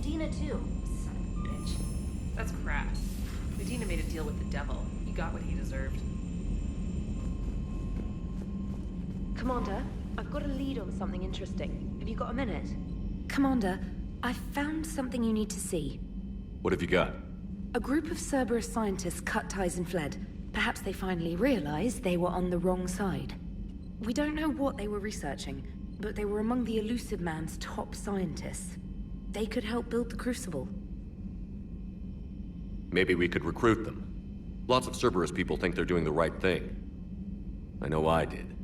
Medina too. Son of a bitch. That's crap. Medina made a deal with the devil. He got what he deserved. Commander, I've got a lead on something interesting. Have you got a minute? Commander, I've found something you need to see. What have you got? A group of Cerberus scientists cut ties and fled. Perhaps they finally realized they were on the wrong side. We don't know what they were researching, but they were among the Elusive Man's top scientists. They could help build the Crucible. Maybe we could recruit them. Lots of Cerberus people think they're doing the right thing. I know I did.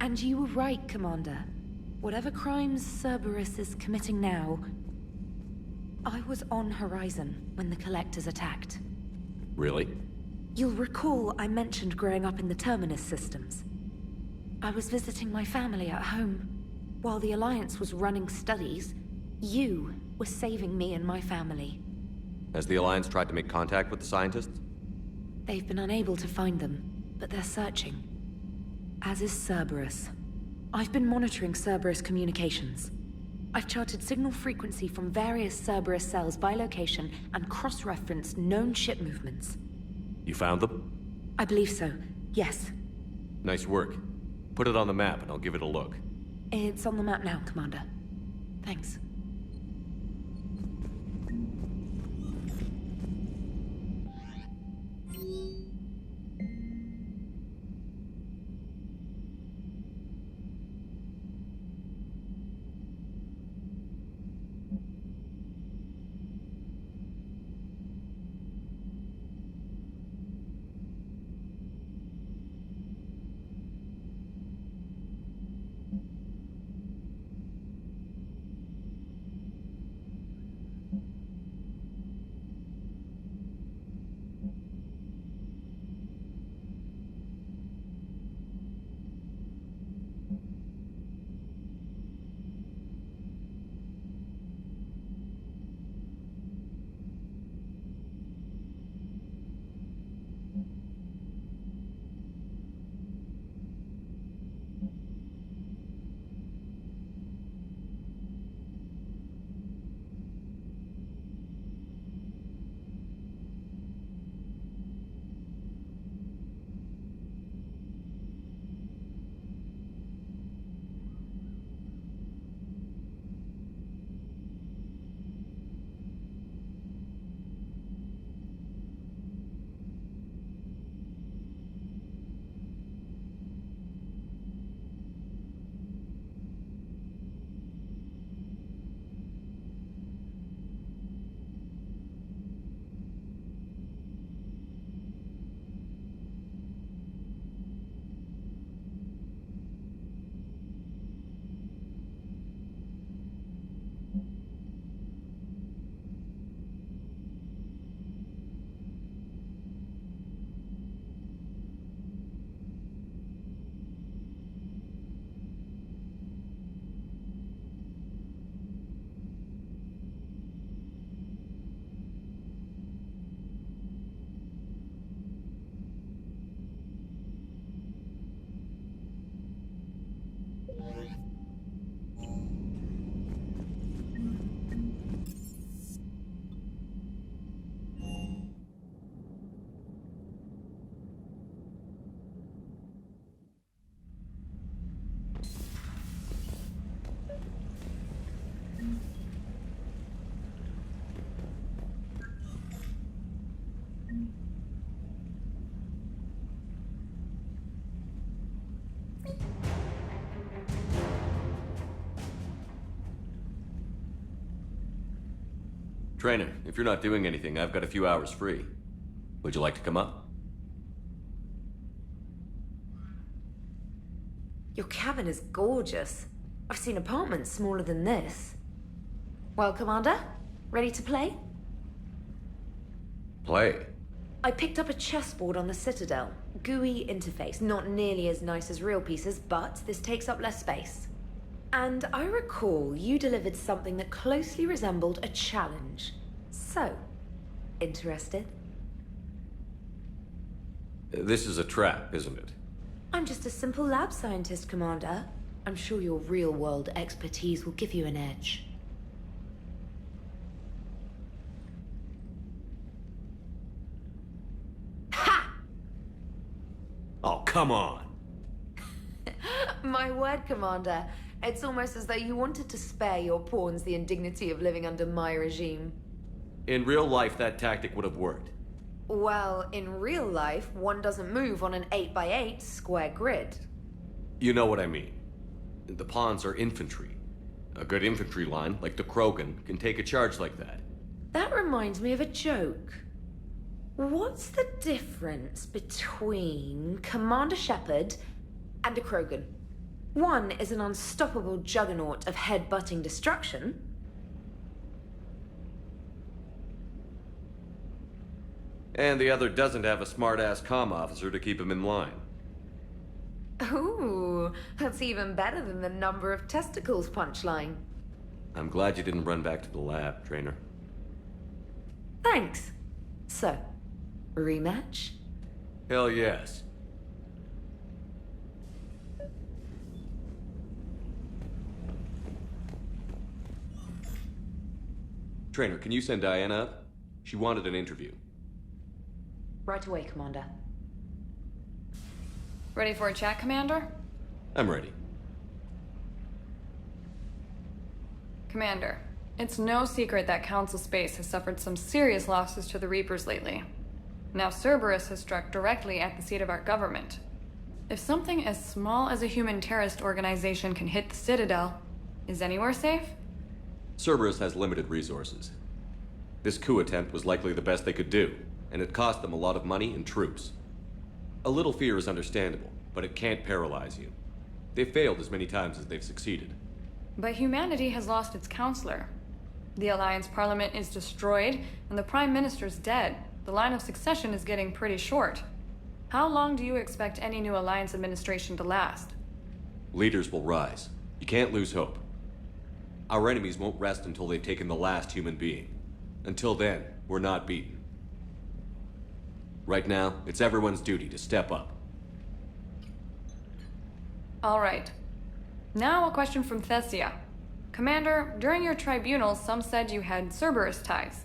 And you were right, Commander. Whatever crimes Cerberus is committing now, I was on Horizon when the Collectors attacked. Really? You'll recall I mentioned growing up in the Terminus systems. I was visiting my family at home. While the Alliance was running studies, you were saving me and my family. Has the Alliance tried to make contact with the scientists? They've been unable to find them, but they're searching. As is Cerberus. I've been monitoring Cerberus communications. I've charted signal frequency from various Cerberus cells by location and cross-referenced known ship movements. You found them? I believe so, yes. Nice work. Put it on the map and I'll give it a look. It's on the map now, Commander. Thanks. Trainer, if you're not doing anything, I've got a few hours free. Would you like to come up? Your cabin is gorgeous. I've seen apartments smaller than this. Well, Commander, ready to play? Play? I picked up a chessboard on the Citadel. GUI interface, not nearly as nice as real pieces, but this takes up less space. And I recall you delivered something that closely resembled a challenge. So, interested? This is a trap, isn't it? I'm just a simple lab scientist, Commander. I'm sure your real-world expertise will give you an edge. come on. My word, Commander. It's almost as though you wanted to spare your pawns the indignity of living under my regime. In real life, that tactic would have worked. Well, in real life, one doesn't move on an 8x8 square grid. You know what I mean. The pawns are infantry. A good infantry line, like the Krogan, can take a charge like that. That reminds me of a joke. What's the difference between Commander Shepard and a Krogan? One is an unstoppable juggernaut of head-butting destruction. And the other doesn't have a smart-ass comm officer to keep him in line. Ooh, that's even better than the number of testicles punchline. I'm glad you didn't run back to the lab, Trainer. Thanks. So, rematch? Hell yes. Trainer, can you send Diana up? She wanted an interview. Right away, Commander. Ready for a chat, Commander? I'm ready. Commander, it's no secret that Council Space has suffered some serious losses to the Reapers lately. Now Cerberus has struck directly at the seat of our government. If something as small as a human terrorist organization can hit the Citadel, is anywhere safe? Cerberus has limited resources. This coup attempt was likely the best they could do, and it cost them a lot of money and troops. A little fear is understandable, but it can't paralyze you. They've failed as many times as they've succeeded. But humanity has lost its counselor. The Alliance Parliament is destroyed, and the Prime Minister's dead. The line of succession is getting pretty short. How long do you expect any new Alliance administration to last? Leaders will rise. You can't lose hope. Our enemies won't rest until they've taken the last human being. Until then, we're not beaten. Right now, it's everyone's duty to step up. All right. Now a question from Thessia. Commander, during your tribunal, some said you had Cerberus ties.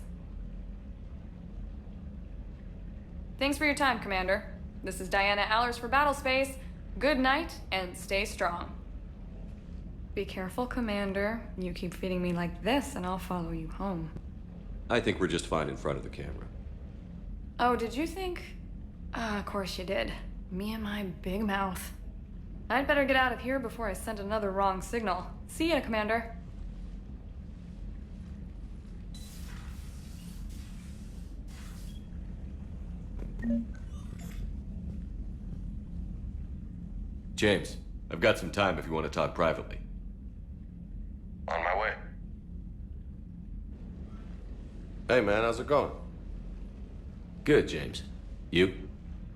Thanks for your time, Commander. This is Diana Allers for Battlespace. Good night, and stay strong. Be careful, Commander. You keep feeding me like this, and I'll follow you home. I think we're just fine in front of the camera. Oh, did you think? Of course you did. Me and my big mouth. I'd better get out of here before I send another wrong signal. See ya, Commander. James, I've got some time if you want to talk privately. On my way. Hey man, how's it going? Good, James. You?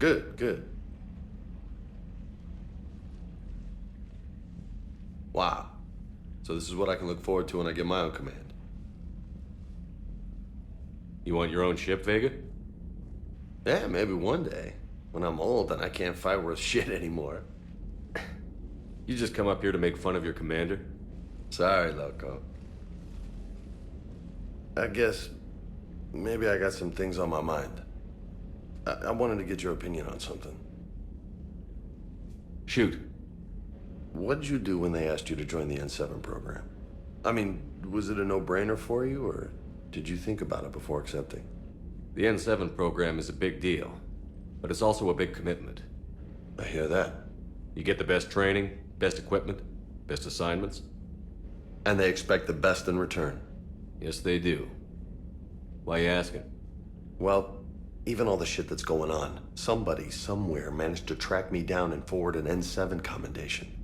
Good, good. Wow. So this is what I can look forward to when I get my own command. You want your own ship, Vega? Yeah, maybe one day. When I'm old and I can't fight worth shit anymore. You just come up here to make fun of your commander? Sorry, loco. I guess maybe I got some things on my mind. I wanted to get your opinion on something. Shoot. What did you do when they asked you to join the N7 program? I mean, was it a no-brainer for you, or did you think about it before accepting? The N7 program is a big deal, but it's also a big commitment. I hear that. You get the best training, best equipment, best assignments. And they expect the best in return. Yes, they do. Why you asking? Well, even all the shit that's going on, somebody somewhere managed to track me down and forward an N7 commendation.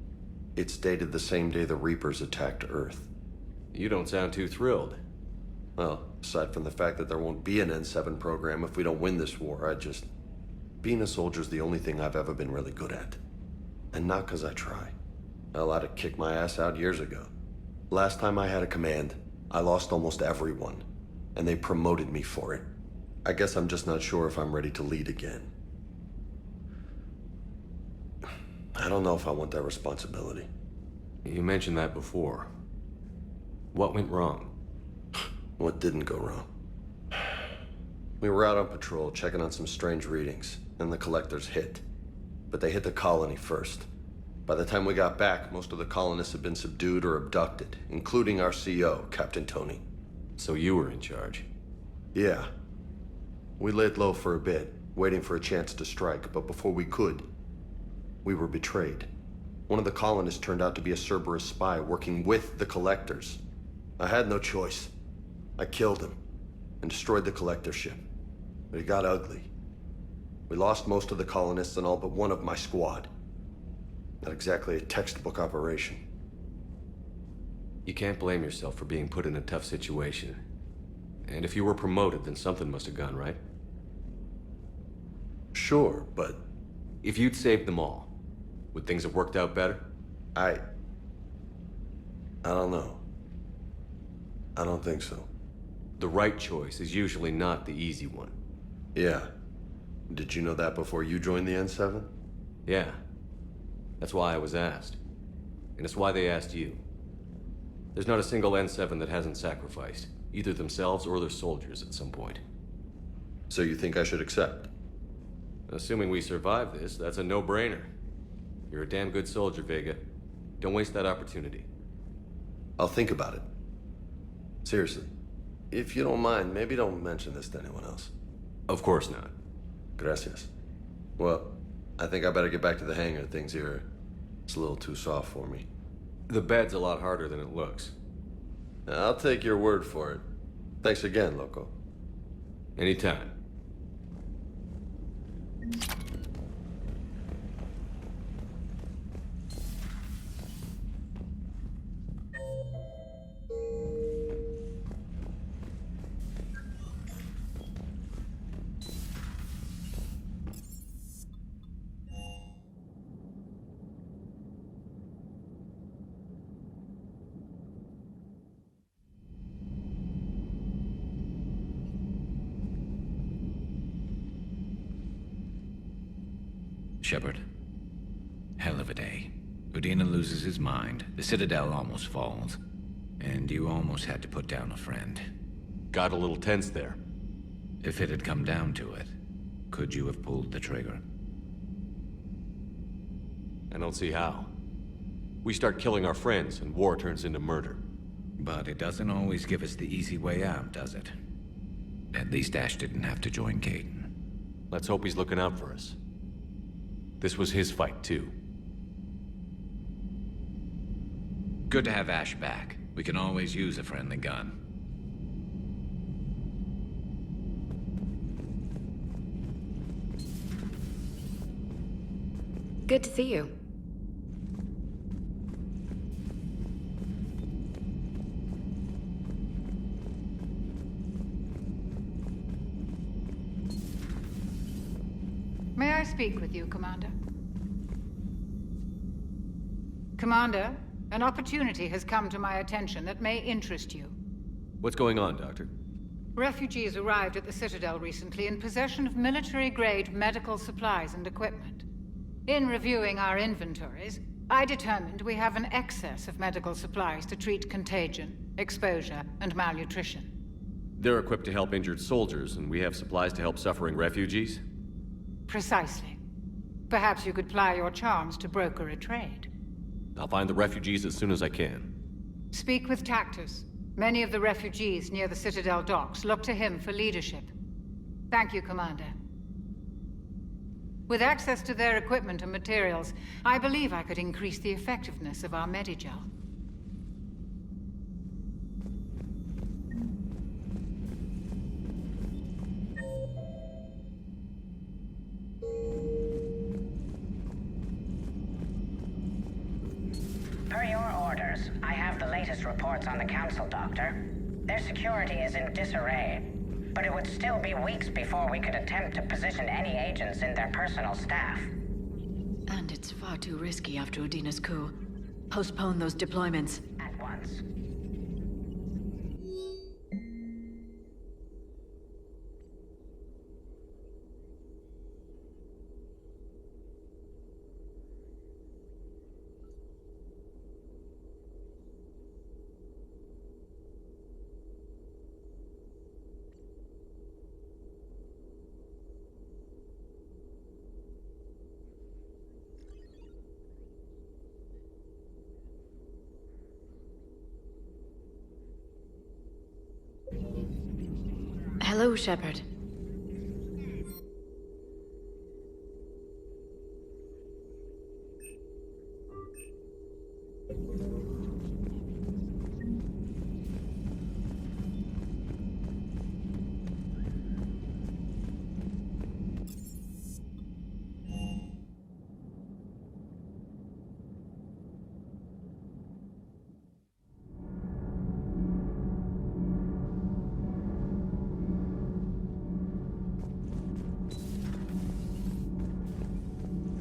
It's dated the same day the Reapers attacked Earth. You don't sound too thrilled. Well, aside from the fact that there won't be an N7 program if we don't win this war, being a soldier's the only thing I've ever been really good at. And not because I try. Hell, I'd have kicked my ass out years ago. Last time I had a command, I lost almost everyone. And they promoted me for it. I guess I'm just not sure if I'm ready to lead again. I don't know if I want that responsibility. You mentioned that before. What went wrong? What didn't go wrong? We were out on patrol, checking on some strange readings, and the collectors hit. but they hit the colony first. By the time we got back, most of the colonists had been subdued or abducted, including our CO, Captain Tony. So you were in charge. Yeah. We laid low for a bit, waiting for a chance to strike, but before we could, we were betrayed. One of the colonists turned out to be a Cerberus spy working with the Collectors. I had no choice. I killed him and destroyed the Collector ship. But it got ugly. We lost most of the colonists and all but one of my squad. Not exactly a textbook operation. You can't blame yourself for being put in a tough situation. And if you were promoted, then something must have gone right. Sure, but If you'd saved them all, would things have worked out better? I don't know. I don't think so. The right choice is usually not the easy one. Yeah. Did you know that before you joined the N7? Yeah. That's why I was asked. And it's why they asked you. There's not a single N7 that hasn't sacrificed, either themselves or their soldiers at some point. So you think I should accept? Assuming we survive this, that's a no-brainer. You're a damn good soldier, Vega. Don't waste that opportunity. I'll think about it. Seriously. If you don't mind, maybe don't mention this to anyone else. Of course not. Gracias. Well, I think I better get back to the hangar. Things here, it's a little too soft for me. The bed's a lot harder than it looks. I'll take your word for it. Thanks again, Loco. Anytime. Shepard. Hell of a day. Udina loses his mind, the Citadel almost falls, and you almost had to put down a friend. Got a little tense there. If it had come down to it, could you have pulled the trigger? I don't see how. We start killing our friends, and war turns into murder. But it doesn't always give us the easy way out, does it? At least Ash didn't have to join Caden. Let's hope he's looking out for us. This was his fight, too. Good to have Ash back. We can always use a friendly gun. Good to see you. May I speak with you, Commander? Commander, an opportunity has come to my attention that may interest you. What's going on, Doctor? Refugees arrived at the Citadel recently in possession of military-grade medical supplies and equipment. In reviewing our inventories, I determined we have an excess of medical supplies to treat contagion, exposure, and malnutrition. They're equipped to help injured soldiers, and we have supplies to help suffering refugees? Precisely. Perhaps you could ply your charms to broker a trade. I'll find the refugees as soon as I can. Speak with Tactus. Many of the refugees near the Citadel docks look to him for leadership. Thank you, Commander. With access to their equipment and materials, I believe I could increase the effectiveness of our Medigel. Per your orders, I have the latest reports on the Council, Doctor. Their security is in disarray, but it would still be weeks before we could attempt to position any agents in their personal staff. And it's far too risky after Udina's coup. Postpone those deployments. At once. Hello, Shepard.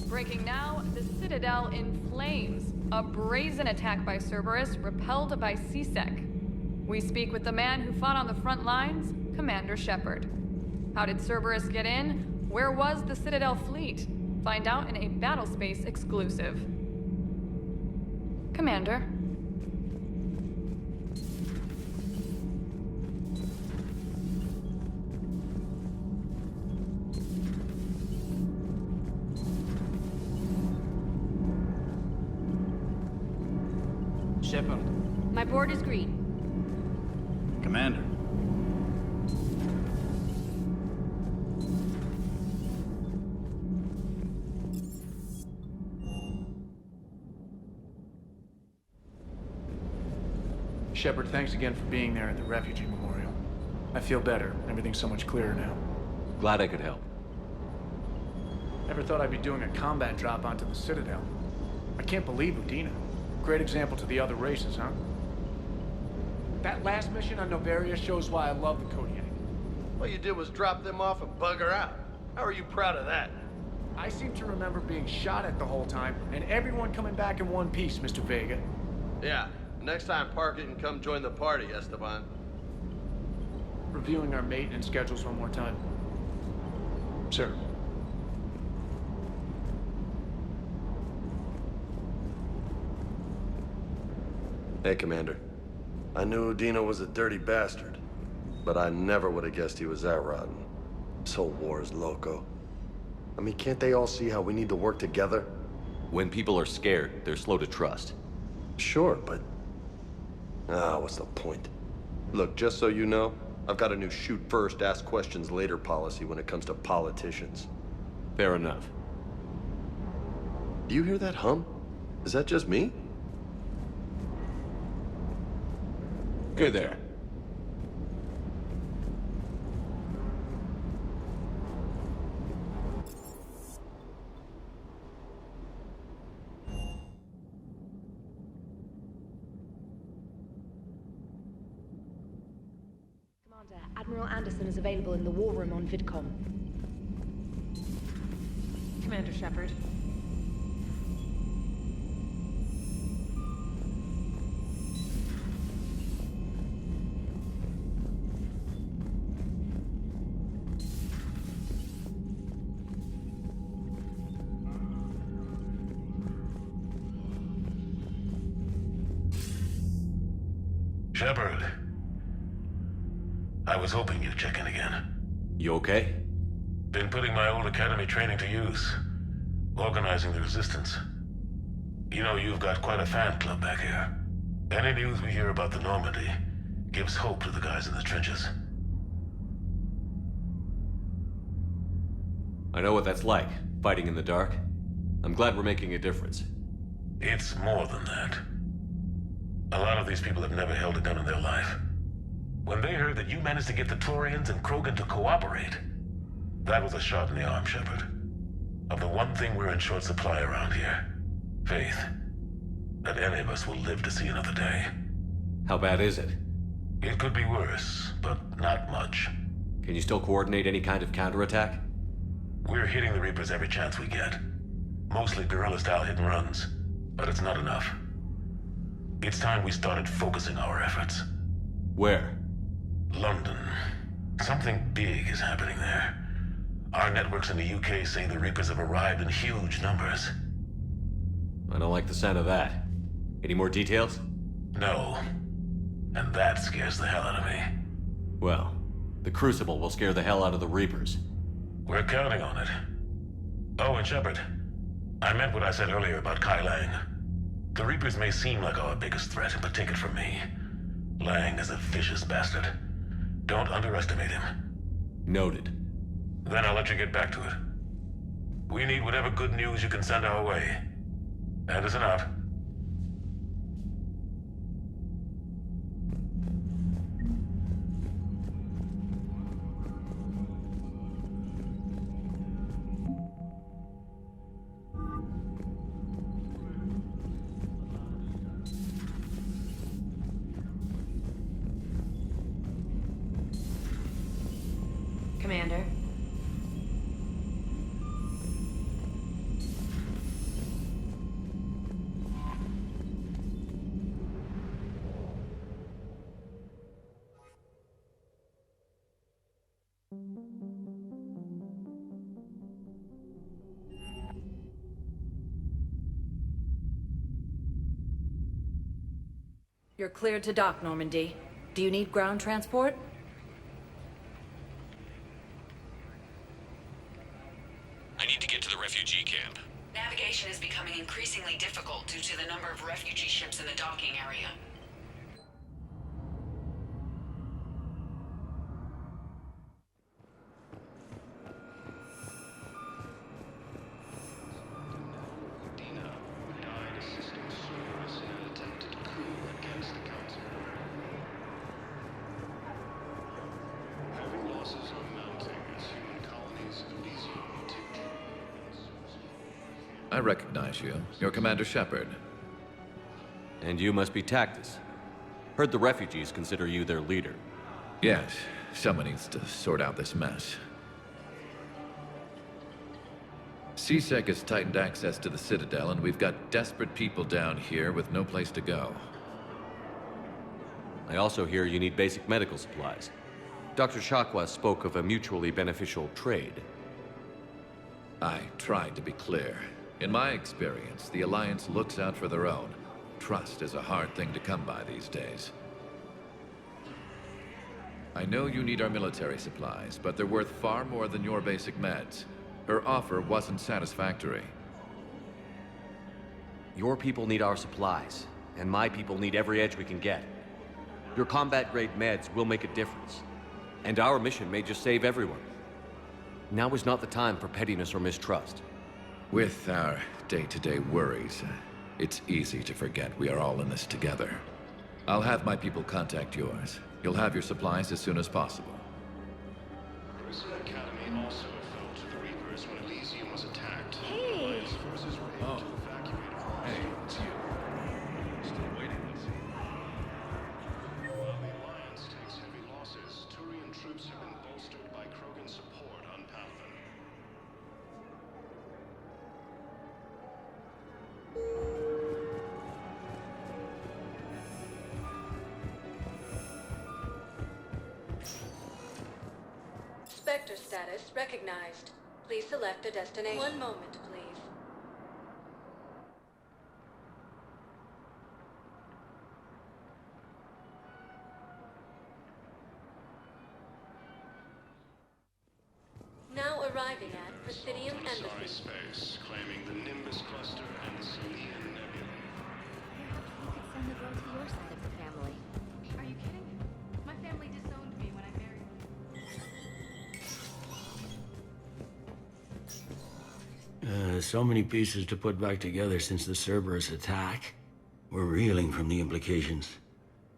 Breaking now, the Citadel in flames. A brazen attack by Cerberus, repelled by C-Sec. We speak with the man who fought on the front lines, Commander Shepard. How did Cerberus get in? Where was the Citadel fleet? Find out in a Battlespace exclusive. Commander. Shepard. My board is green. Commander. Shepard, thanks again for being there at the Refugee Memorial. I feel better. Everything's so much clearer now. Glad I could help. Never thought I'd be doing a combat drop onto the Citadel. I can't believe Udina. Great example to the other races, huh? That last mission on Novaria shows why I love the Kodiak. All you did was drop them off and bugger out. How are you proud of that? I seem to remember being shot at the whole time, and everyone coming back in one piece, Mr. Vega. Yeah, next time park it and come join the party, Esteban. Reviewing our maintenance schedules one more time. Sir. Hey, Commander. I knew Udina was a dirty bastard, but I never would have guessed he was that rotten. This whole war is loco. I mean, can't they all see how we need to work together? When people are scared, they're slow to trust. Sure, but... what's the point? Look, just so you know, I've got a new shoot first, ask questions later policy when it comes to politicians. Fair enough. Do you hear that hum? Is that just me? Good there. Commander, Admiral Anderson is available in the war room on VidCom. Commander Shepard. Shepard. I was hoping you'd check in again. You okay? Been putting my old academy training to use. Organizing the resistance. You know, you've got quite a fan club back here. Any news we hear about the Normandy gives hope to the guys in the trenches. I know what that's like, fighting in the dark. I'm glad we're making a difference. It's more than that. A lot of these people have never held a gun in their life. When they heard that you managed to get the Torians and Krogan to cooperate, that was a shot in the arm, Shepard. Of the one thing we're in short supply around here. Faith. That any of us will live to see another day. How bad is it? It could be worse, but not much. Can you still coordinate any kind of counterattack? We're hitting the Reapers every chance we get. Mostly guerrilla-style hit-and-runs, but it's not enough. It's time we started focusing our efforts. Where? London. Something big is happening there. Our networks in the UK say the Reapers have arrived in huge numbers. I don't like the sound of that. Any more details? No. And that scares the hell out of me. Well, the Crucible will scare the hell out of the Reapers. We're counting on it. Oh, and Shepard, I meant what I said earlier about Kai Lang. The Reapers may seem like our biggest threat, but take it from me. Lang is a vicious bastard. Don't underestimate him. Noted. Then I'll let you get back to it. We need whatever good news you can send our way. Anderson out. Commander. You're cleared to dock, Normandy. Do you need ground transport? I need to get to the refugee camp. Navigation is becoming increasingly difficult due to the number of refugee ships in the docking area. I recognize you. You're Commander Shepard. And you must be Tactus. Heard the refugees consider you their leader. Yes, someone needs to sort out this mess. CSEC has tightened access to the Citadel, and we've got desperate people down here with no place to go. I also hear you need basic medical supplies. Dr. Shakwa spoke of a mutually beneficial trade. I tried to be clear. In my experience, the Alliance looks out for their own. Trust is a hard thing to come by these days. I know you need our military supplies, but they're worth far more than your basic meds. Her offer wasn't satisfactory. Your people need our supplies, and my people need every edge we can get. Your combat-grade meds will make a difference, and our mission may just save everyone. Now is not the time for pettiness or mistrust. With our day-to-day worries, it's easy to forget we are all in this together. I'll have my people contact yours. You'll have your supplies as soon as possible. Prison Academy also fell to the Reapers when Elysium was attacked. Hey! Alliance forces were able to evacuate across. Hey, it's you. Still waiting, let's see. While the Alliance takes heavy losses, Turian troops have been bolstered by Krogan support on Pathan. Spectre status recognized. Please select a destination. One moment, please. Now arriving at Presidium Embassy. Space, claiming the Nimbus Cluster and the Selenian Nebula. Send the girl to your side of the family. Are you kidding? My family disowned me when I married. So many pieces to put back together since the Cerberus attack. We're reeling from the implications.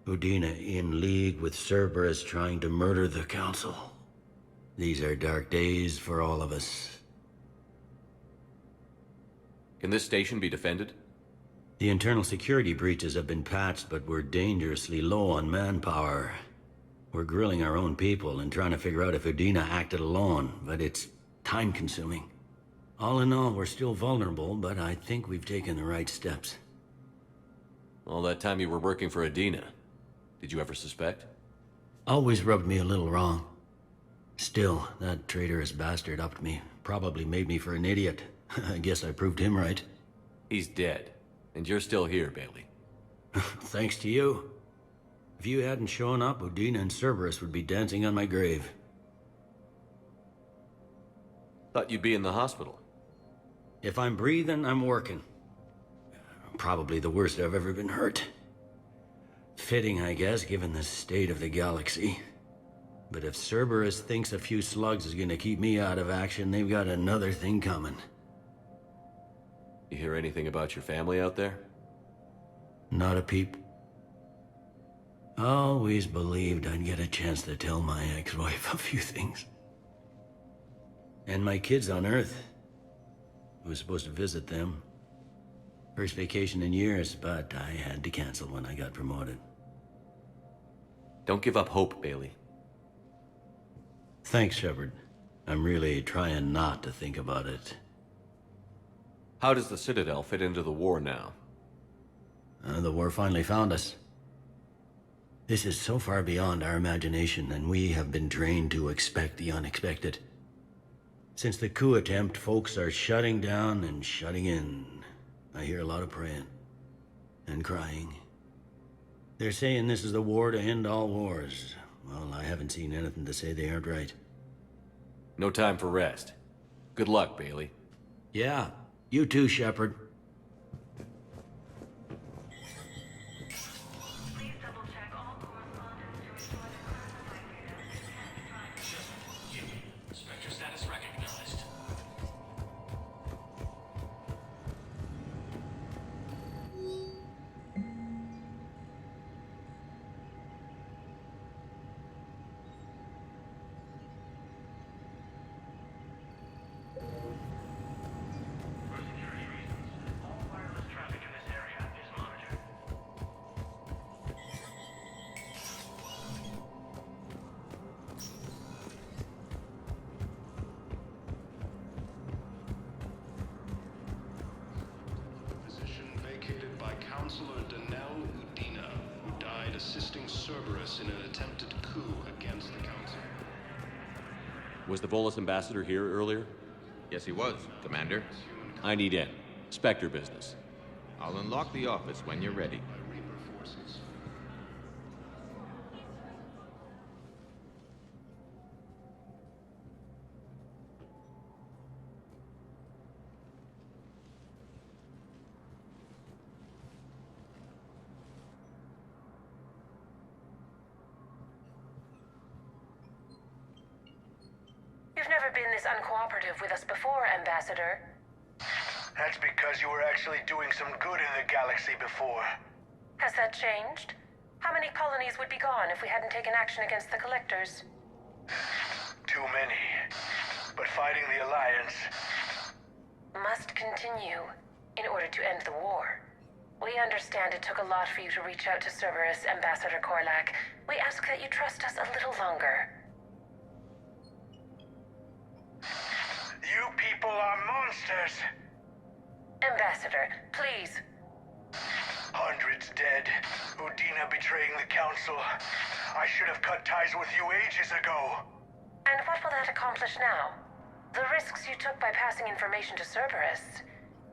Udina in league with Cerberus trying to murder the Council. These are dark days for all of us. Can this station be defended? The internal security breaches have been patched, but we're dangerously low on manpower. We're grilling our own people and trying to figure out if Udina acted alone, but it's time-consuming. All in all, we're still vulnerable, but I think we've taken the right steps. All that time you were working for Athena, did you ever suspect? Always rubbed me a little wrong. Still, that traitorous bastard upped me. Probably made me for an idiot. I guess I proved him right. He's dead, and you're still here, Bailey. Thanks to you. If you hadn't shown up, Udina and Cerberus would be dancing on my grave. Thought you'd be in the hospital. If I'm breathing, I'm working. Probably the worst I've ever been hurt. Fitting, I guess, given the state of the galaxy. But if Cerberus thinks a few slugs is gonna keep me out of action, they've got another thing coming. You hear anything about your family out there? Not a peep. Always believed I'd get a chance to tell my ex-wife a few things. And my kids on Earth. I was supposed to visit them. First vacation in years, but I had to cancel when I got promoted. Don't give up hope, Bailey. Thanks, Shepard. I'm really trying not to think about it. How does the Citadel fit into the war now? The war finally found us. This is so far beyond our imagination, and we have been trained to expect the unexpected. Since the coup attempt, folks are shutting down and shutting in. I hear a lot of praying. And crying. They're saying this is the war to end all wars. Well, I haven't seen anything to say they aren't right. No time for rest. Good luck, Bailey. Yeah, you too, Shepard. Spectre status recognized. For security reasons, all wireless traffic in this area is monitored. Position vacated by Counselor Danelle Udina, who died assisting Cerberus in an attempted coup against the Council. Was the Volus ambassador here earlier? Yes, he was, Commander. I need in. Spectre business. I'll unlock the office when you're ready. By Reaper forces. You've never been this uncooperative with us before, Ambassador. That's because you were actually doing some good in the galaxy before. Has that changed? How many colonies would be gone if we hadn't taken action against the Collectors? Too many. But fighting the Alliance... Must continue in order to end the war. We understand it took a lot for you to reach out to Cerberus, Ambassador Korlak. We ask that you trust us a little longer. You people are monsters! Ambassador, please. Hundreds dead. Udina betraying the Council. I should have cut ties with you ages ago. And what will that accomplish now? The risks you took by passing information to Cerberus,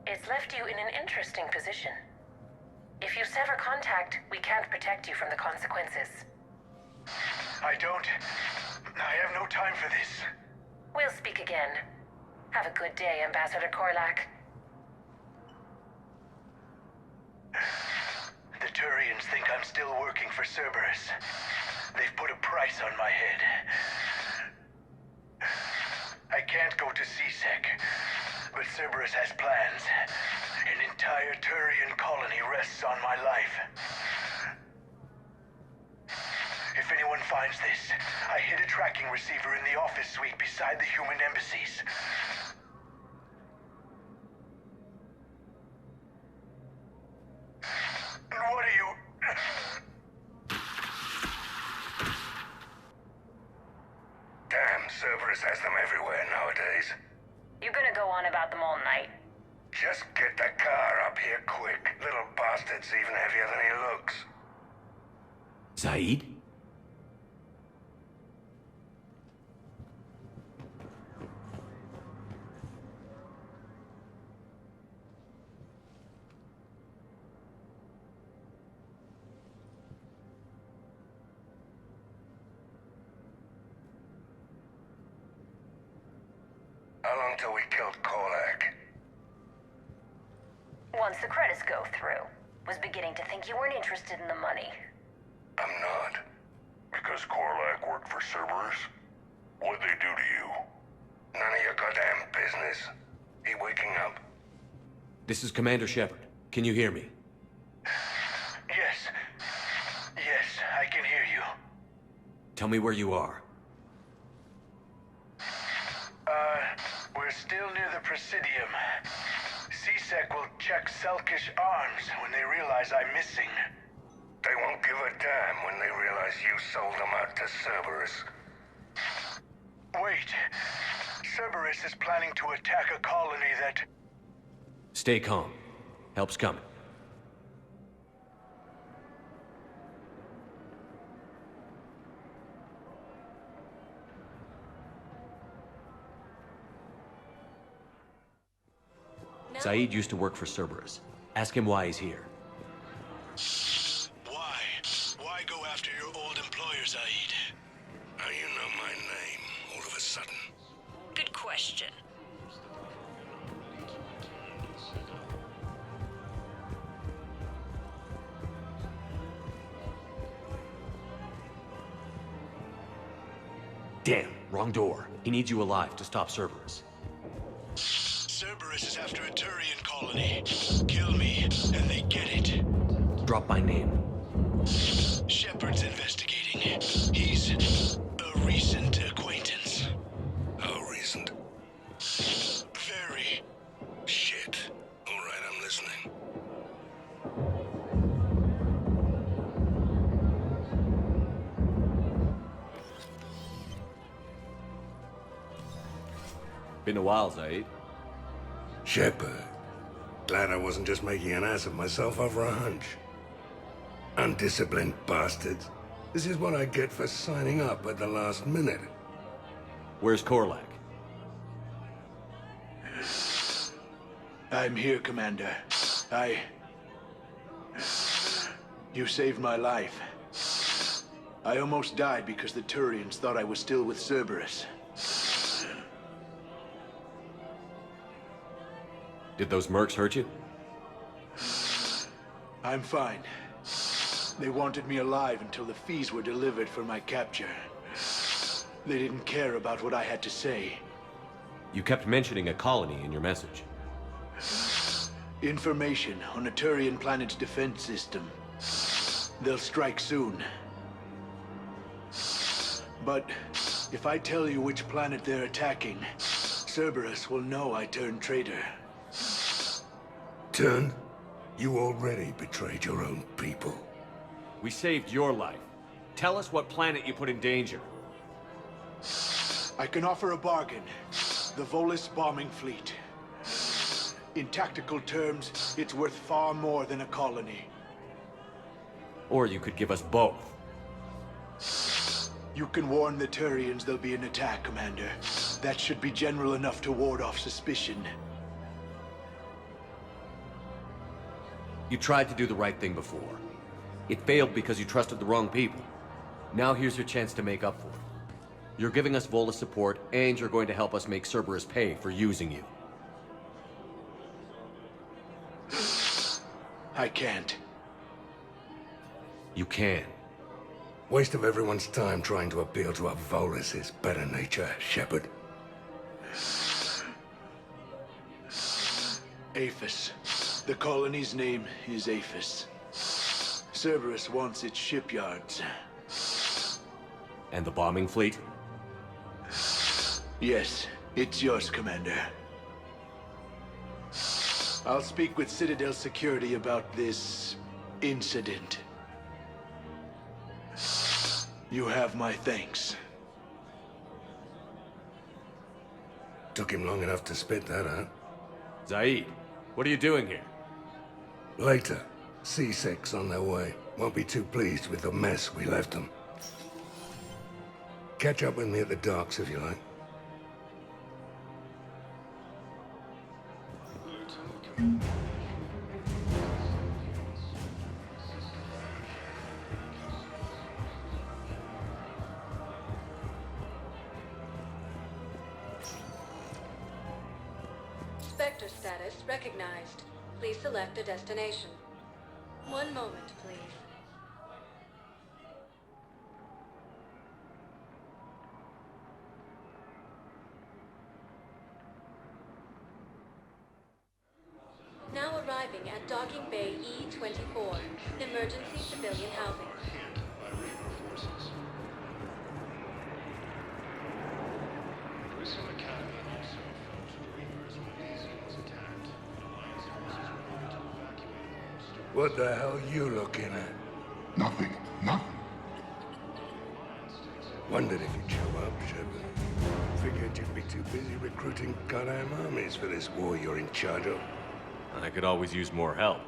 it's left you in an interesting position. If you sever contact, we can't protect you from the consequences. I have no time for this. We'll speak again. Have a good day, Ambassador Korlak. The Turians think I'm still working for Cerberus. They've put a price on my head. I can't go to CSEC, but Cerberus has plans. An entire Turian colony rests on my life. If anyone finds this, I hid a tracking receiver in the office suite beside the human embassies. What are you... Damn, Cerberus has them everywhere nowadays. You're gonna go on about them all night. Just get the car up here quick. Little bastard's even heavier than he looks. Saeed? How long till we killed Korlak? Once the credits go through. Was beginning to think you weren't interested in the money. I'm not. We're because Korlak worked for Cerberus? What'd they do to you? None of your goddamn business. He waking up? This is Commander Shepard. Can you hear me? Yes. Yes, I can hear you. Tell me where you are. We're still near the Presidium. CSEC will check Selkish arms when they realize I'm missing. They won't give a damn when they realize you sold them out to Cerberus. Wait. Cerberus is planning to attack a colony that... Stay calm. Help's coming. Zaid used to work for Cerberus. Ask him why he's here. Why? Why go after your old employer, Zaid? How you know my name all of a sudden? Good question. Damn, wrong door. He needs you alive to stop Cerberus. Cerberus is after a Turian colony. Kill me, and they get it. Drop my name. Shepard's investigating. He's a recent acquaintance. How recent? Very. Shit. All right, I'm listening. Been a while, Zaid. Shepard. Glad I wasn't just making an ass of myself over a hunch. Undisciplined bastards. This is what I get for signing up at the last minute. Where's Korlak? I'm here, Commander. You saved my life. I almost died because the Turians thought I was still with Cerberus. Did those mercs hurt you? I'm fine. They wanted me alive until the fees were delivered for my capture. They didn't care about what I had to say. You kept mentioning a colony in your message. Information on a Turian planet's defense system. They'll strike soon. But if I tell you which planet they're attacking, Cerberus will know I turned traitor. Turned? You already betrayed your own people. We saved your life. Tell us what planet you put in danger. I can offer a bargain. The Volus bombing fleet. In tactical terms, it's worth far more than a colony. Or you could give us both. You can warn the Turians there'll be an attack, Commander. That should be general enough to ward off suspicion. You tried to do the right thing before. It failed because you trusted the wrong people. Now here's your chance to make up for it. You're giving us Volus support, and you're going to help us make Cerberus pay for using you. I can't. You can. Waste of everyone's time trying to appeal to a Volus' better nature, Shepard. Aphis. The colony's name is Aphis. Cerberus wants its shipyards. And the bombing fleet? Yes, it's yours, Commander. I'll speak with Citadel Security about this incident. You have my thanks. Took him long enough to spit that out. Zaid, what are you doing here? Later. C6 on their way. Won't be too pleased with the mess we left them. Catch up with me at the docks if you like. Spectre status recognized. Please select a destination. One moment, please. arriving at Docking Bay E-24, emergency civilian housing. What the hell are you looking at? Nothing. Nothing. Wondered if you'd show up, Shepard. Figured you'd be too busy recruiting goddamn armies for this war you're in charge of. I could always use more help.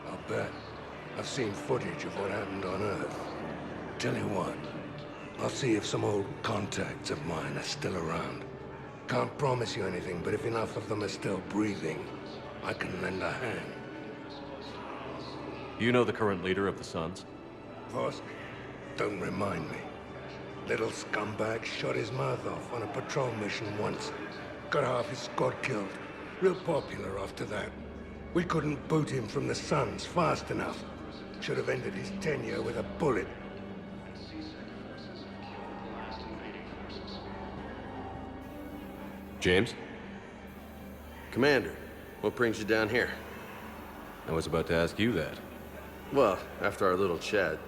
I'll bet. I've seen footage of what happened on Earth. Tell you what, I'll see if some old contacts of mine are still around. Can't promise you anything, but if enough of them are still breathing, I can lend a hand. You know the current leader of the Suns? Boss, don't remind me. Little scumbag shot his mouth off on a patrol mission once. Got half his squad killed. Real popular after that. We couldn't boot him from the Suns fast enough. Should have ended his tenure with a bullet. James? Commander, what brings you down here? I was about to ask you that. Well, after our little chat,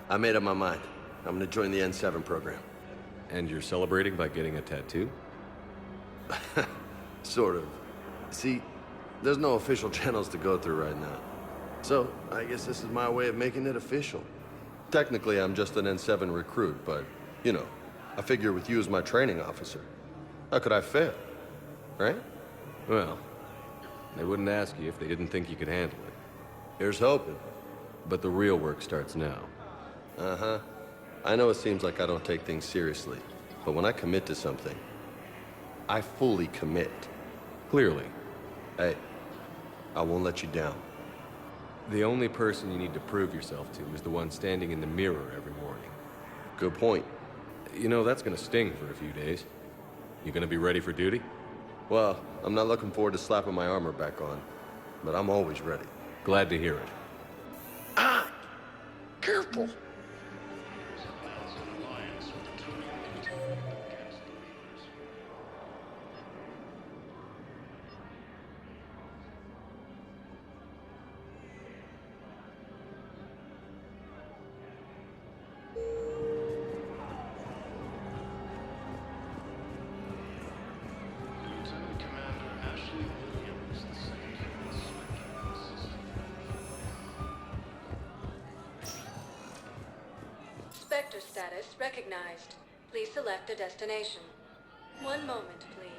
I made up my mind. I'm gonna join the N7 program. And you're celebrating by getting a tattoo? Sort of. See, there's no official channels to go through right now. So, I guess this is my way of making it official. Technically, I'm just an N7 recruit, but, you know, I figure with you as my training officer, how could I fail? Right? Well, they wouldn't ask you if they didn't think you could handle it. Here's hoping. But the real work starts now. Uh-huh. I know it seems like I don't take things seriously, but when I commit to something, I fully commit. Clearly. Hey, I won't let you down. The only person you need to prove yourself to is the one standing in the mirror every morning. Good point. You know, that's gonna sting for a few days. You gonna be ready for duty? Well, I'm not looking forward to slapping my armor back on, but I'm always ready. Glad to hear it. Careful. Spectre status recognized. Please select a destination. One moment, please.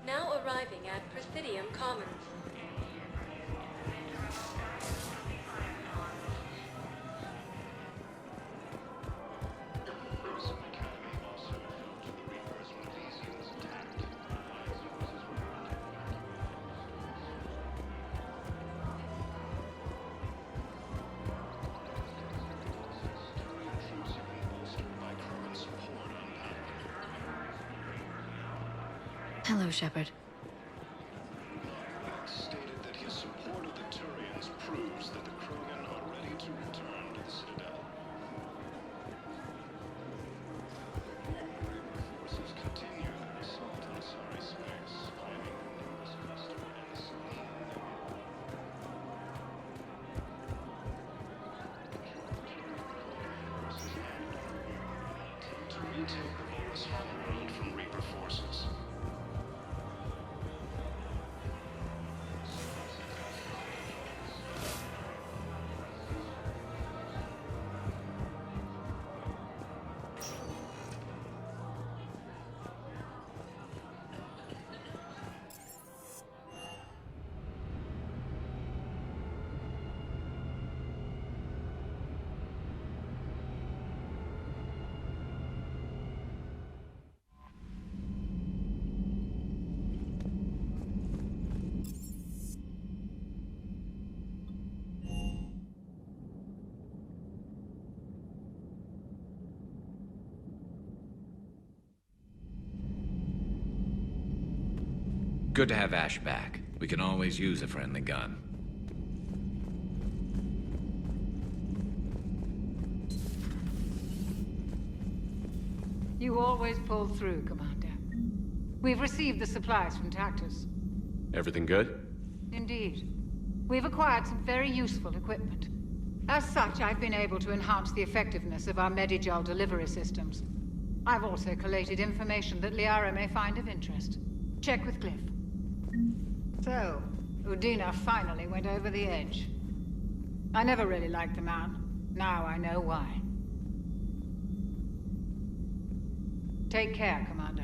Now arriving at Presidium Commons. Hello, Shepard. Stated that his support of the Turians proves that the Krogan are ready to return to the Citadel. Forces continue their assault on Asari space, finding numerous cluster and to retake the Volus homeworld from Reaper forces. Good to have Ash back. We can always use a friendly gun. You always pull through, Commander. We've received the supplies from Tactus. Everything good? Indeed. We've acquired some very useful equipment. As such, I've been able to enhance the effectiveness of our Medigel delivery systems. I've also collated information that Liara may find of interest. Check with Glyph. So, Udina finally went over the edge. I never really liked the man. Now I know why. Take care, Commander.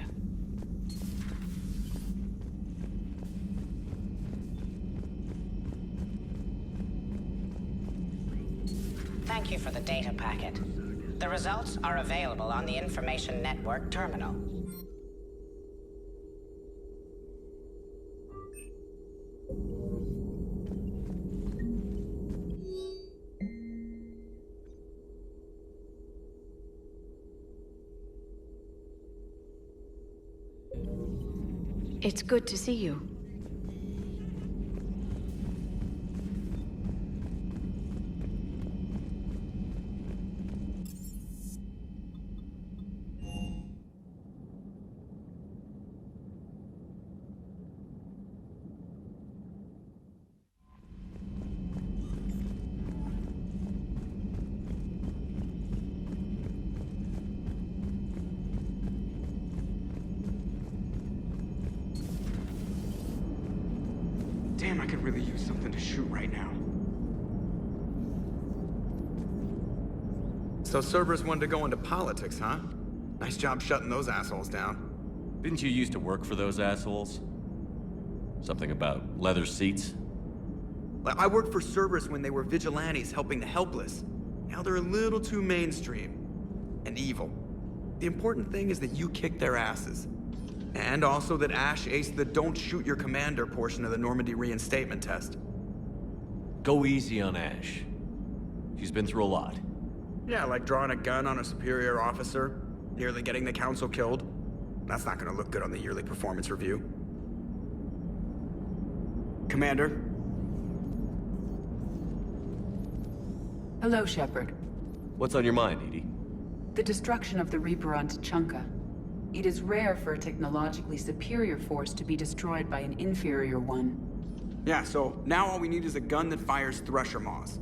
Thank you for the data packet. The results are available on the Information Network terminal. It's good to see you. Damn, I could really use something to shoot right now. So Cerberus wanted to go into politics, huh? Nice job shutting those assholes down. Didn't you used to work for those assholes? Something about leather seats? I worked for Cerberus when they were vigilantes helping the helpless. Now they're a little too mainstream. And evil. The important thing is that you kick their asses. And also that Ash aced the don't shoot your commander portion of the Normandy reinstatement test. Go easy on Ash. She's been through a lot. Yeah, like drawing a gun on a superior officer, nearly getting the council killed. That's not gonna look good on the yearly performance review. Commander? Hello, Shepard. What's on your mind, Edie? The destruction of the Reaper on Tuchanka. It is rare for a technologically superior force to be destroyed by an inferior one. Yeah, so now all we need is a gun that fires Thresher Maws.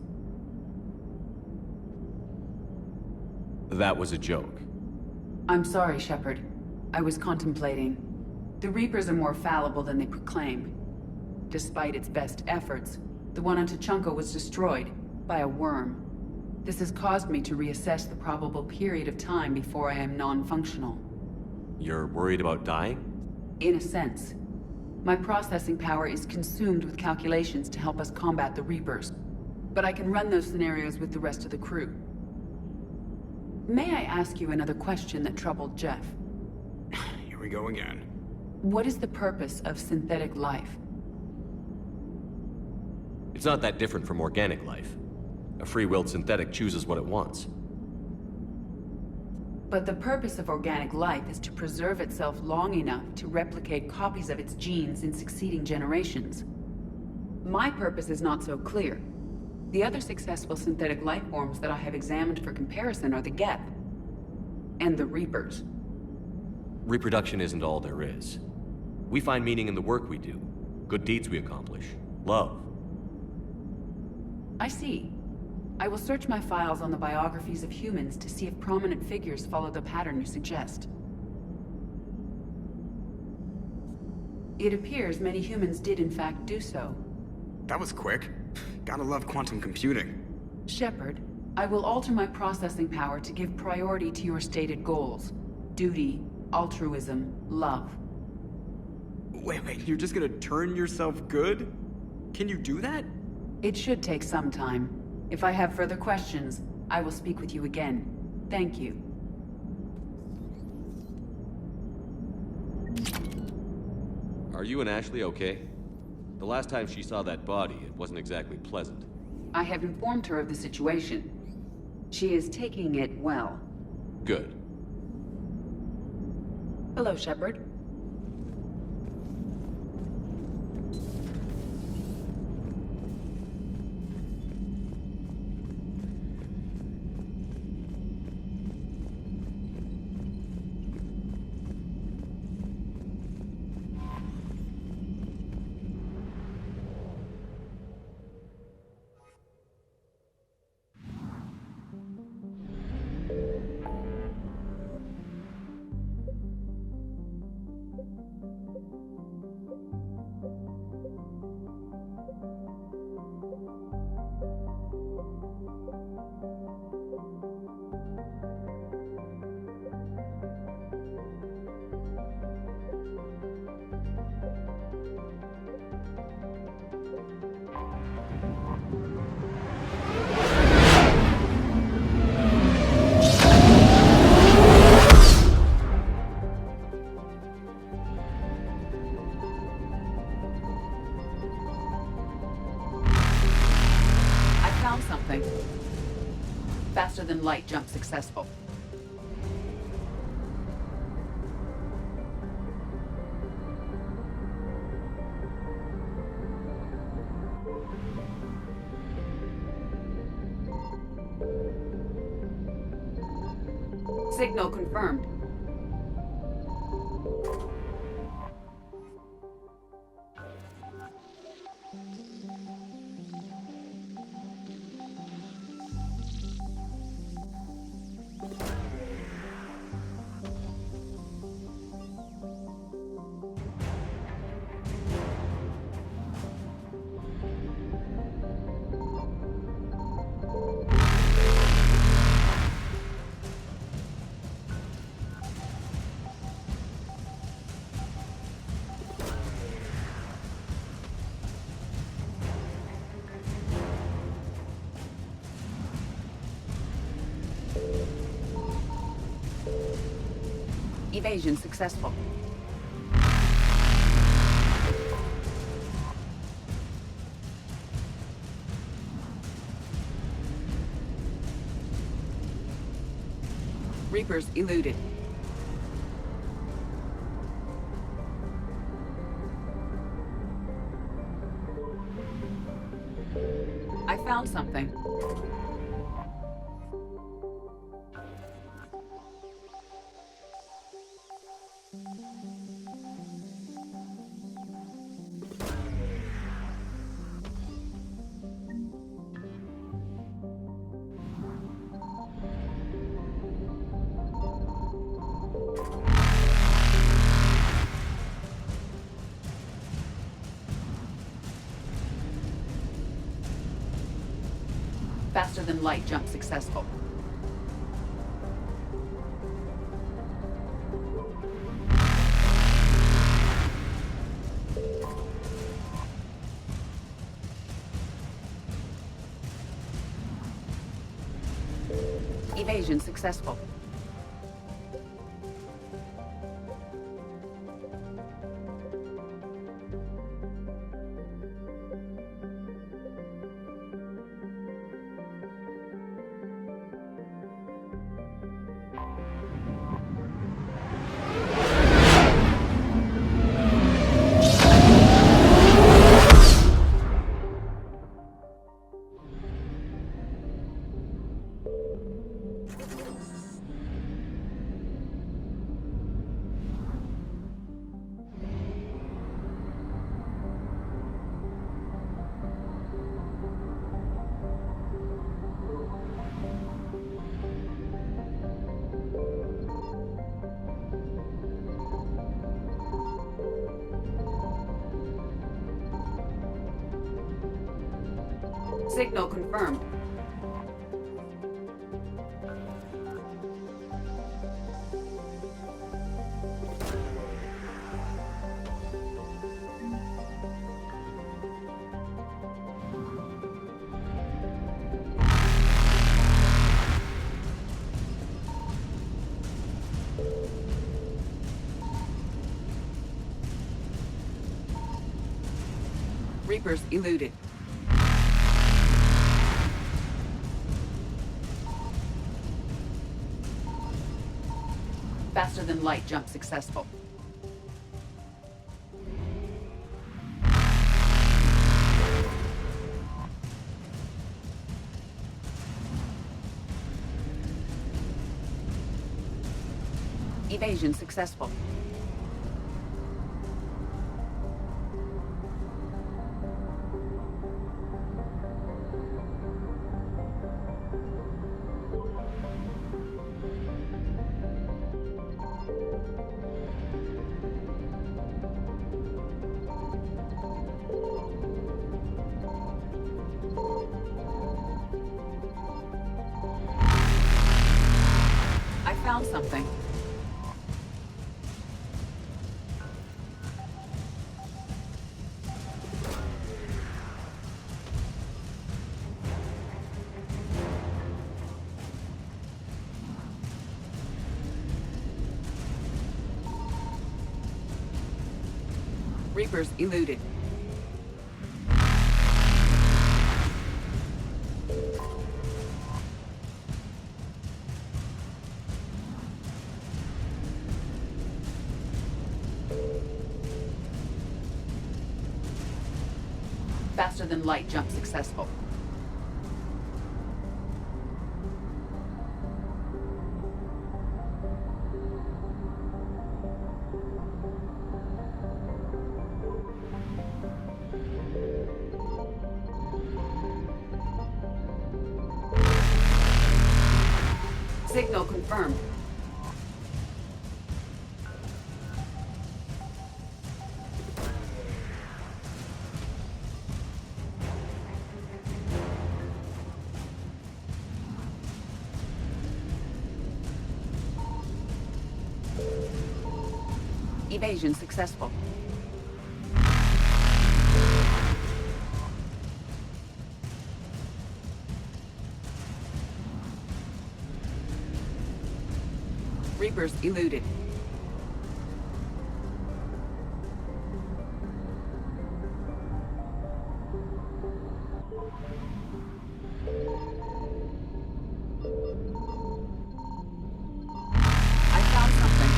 That was a joke. I'm sorry, Shepard. I was contemplating. The Reapers are more fallible than they proclaim. Despite its best efforts, the one on Tuchanka was destroyed by a worm. This has caused me to reassess the probable period of time before I am non-functional. You're worried about dying? In a sense. My processing power is consumed with calculations to help us combat the Reapers. But I can run those scenarios with the rest of the crew. May I ask you another question that troubled Jeff? Here we go again. What is the purpose of synthetic life? It's not that different from organic life. A free-willed synthetic chooses what it wants. But the purpose of organic life is to preserve itself long enough to replicate copies of its genes in succeeding generations. My purpose is not so clear. The other successful synthetic life forms that I have examined for comparison are the Geth and the Reapers. Reproduction isn't all there is. We find meaning in the work we do, good deeds we accomplish, love. I see. I will search my files on the biographies of humans to see if prominent figures follow the pattern you suggest. It appears many humans did in fact do so. That was quick. Gotta love quantum computing. Shepard, I will alter my processing power to give priority to your stated goals. Duty, altruism, love. Wait, you're just gonna turn yourself good? Can you do that? It should take some time. If I have further questions, I will speak with you again. Thank you. Are you and Ashley okay? The last time she saw that body, it wasn't exactly pleasant. I have informed her of the situation. She is taking it well. Good. Hello, Shepard. something. Faster than light jump successful. Signal confirmed. Evasion successful. Reapers eluded. I found something. Faster than light jump successful. Evasion successful. Signal confirmed. Reapers eluded. Faster than light jump successful. Evasion successful. I found something. Reapers eluded. Faster than light jump successful. Signal confirmed. Evasion successful. Reapers eluded. I found something.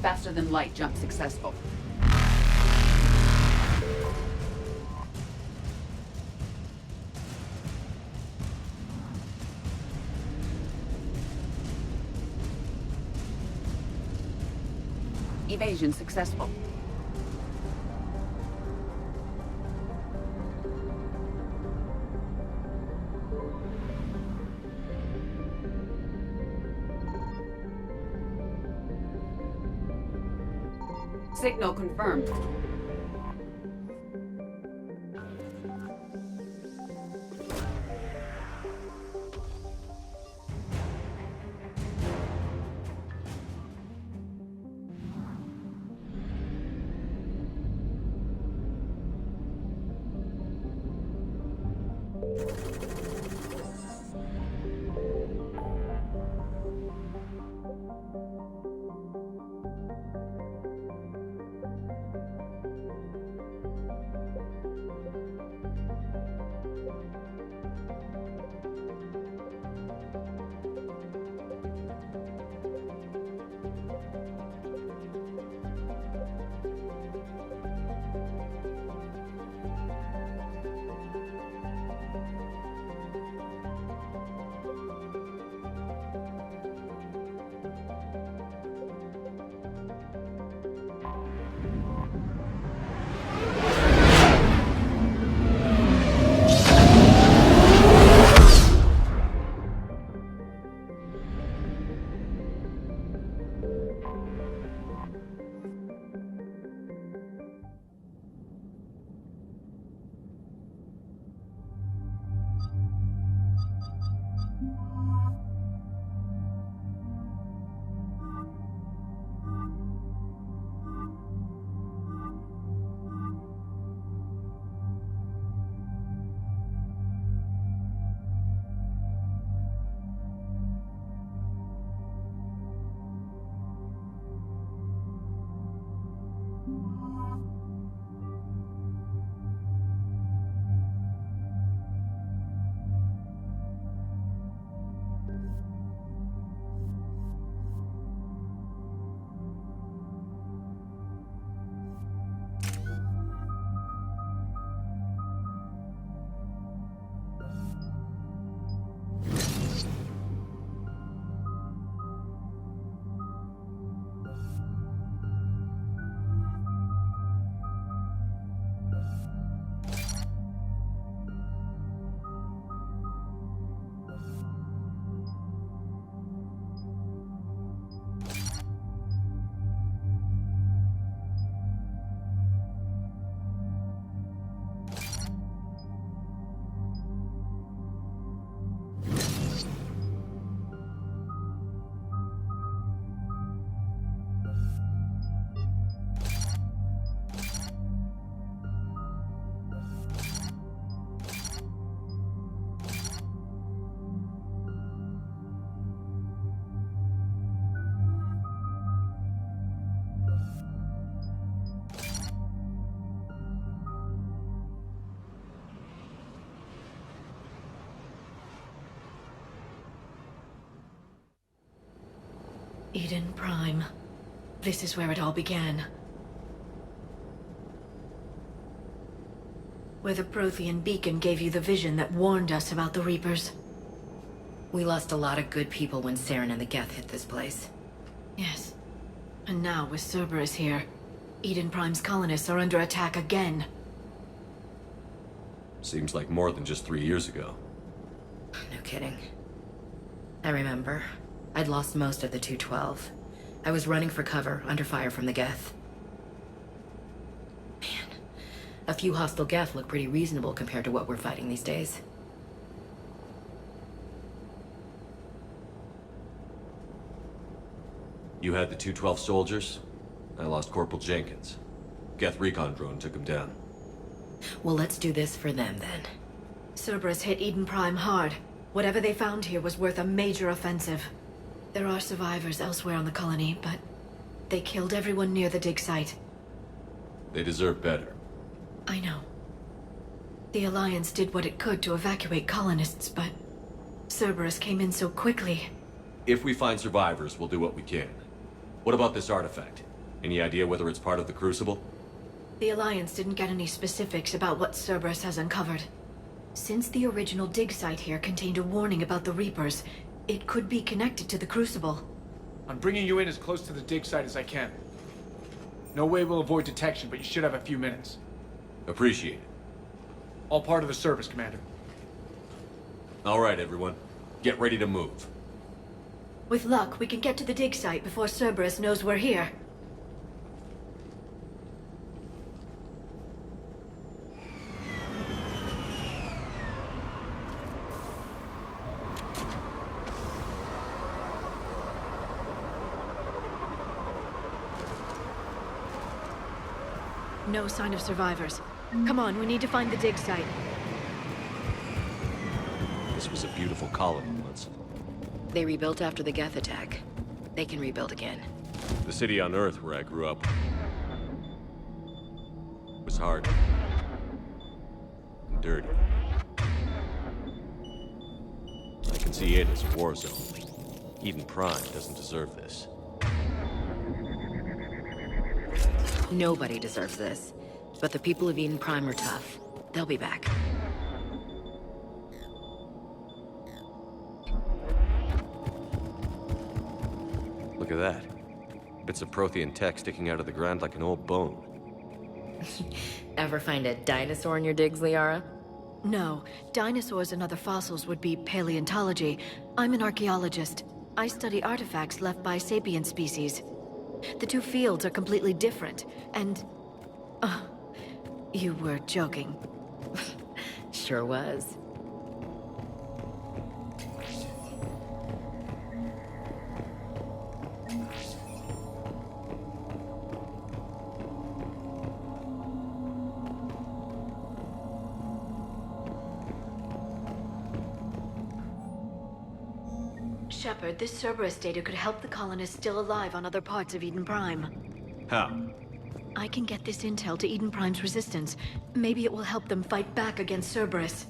Faster than light jump successful. Evasion successful. Signal confirmed. Eden Prime. This is where it all began. Where the Prothean beacon gave you the vision that warned us about the Reapers. We lost a lot of good people when Saren and the Geth hit this place. Yes. And now, with Cerberus here, Eden Prime's colonists are under attack again. Seems like more than just 3 years ago. No kidding. I remember. I'd lost most of the 212. I was running for cover, under fire from the Geth. Man, a few hostile Geth look pretty reasonable compared to what we're fighting these days. You had the 212 soldiers. I lost Corporal Jenkins. Geth recon drone took him down. Well, let's do this for them, then. Cerberus hit Eden Prime hard. Whatever they found here was worth a major offensive. There are survivors elsewhere on the colony, but they killed everyone near the dig site. They deserve better. I know. The Alliance did what it could to evacuate colonists, but Cerberus came in so quickly. If we find survivors, we'll do what we can. What about this artifact? Any idea whether it's part of the Crucible? The Alliance didn't get any specifics about what Cerberus has uncovered. Since the original dig site here contained a warning about the Reapers, it could be connected to the Crucible. I'm bringing you in as close to the dig site as I can. No way we'll avoid detection, but you should have a few minutes. Appreciate it. All part of the service, Commander. All right, everyone. Get ready to move. With luck, we can get to the dig site before Cerberus knows we're here. No sign of survivors. Come on, we need to find the dig site. This was a beautiful colony once. They rebuilt after the Geth attack. They can rebuild again. The city on Earth where I grew up was hard and dirty. I can see it as a war zone. Eden Prime doesn't deserve this. Nobody deserves this. But the people of Eden Prime are tough. They'll be back. Look at that. Bits of Prothean tech sticking out of the ground like an old bone. Ever find a dinosaur in your digs, Liara? No. Dinosaurs and other fossils would be paleontology. I'm an archaeologist. I study artifacts left by sapient species. The two fields are completely different, and... you were joking. Sure was. Shepard, this Cerberus data could help the colonists still alive on other parts of Eden Prime. How? I can get this intel to Eden Prime's resistance. Maybe it will help them fight back against Cerberus.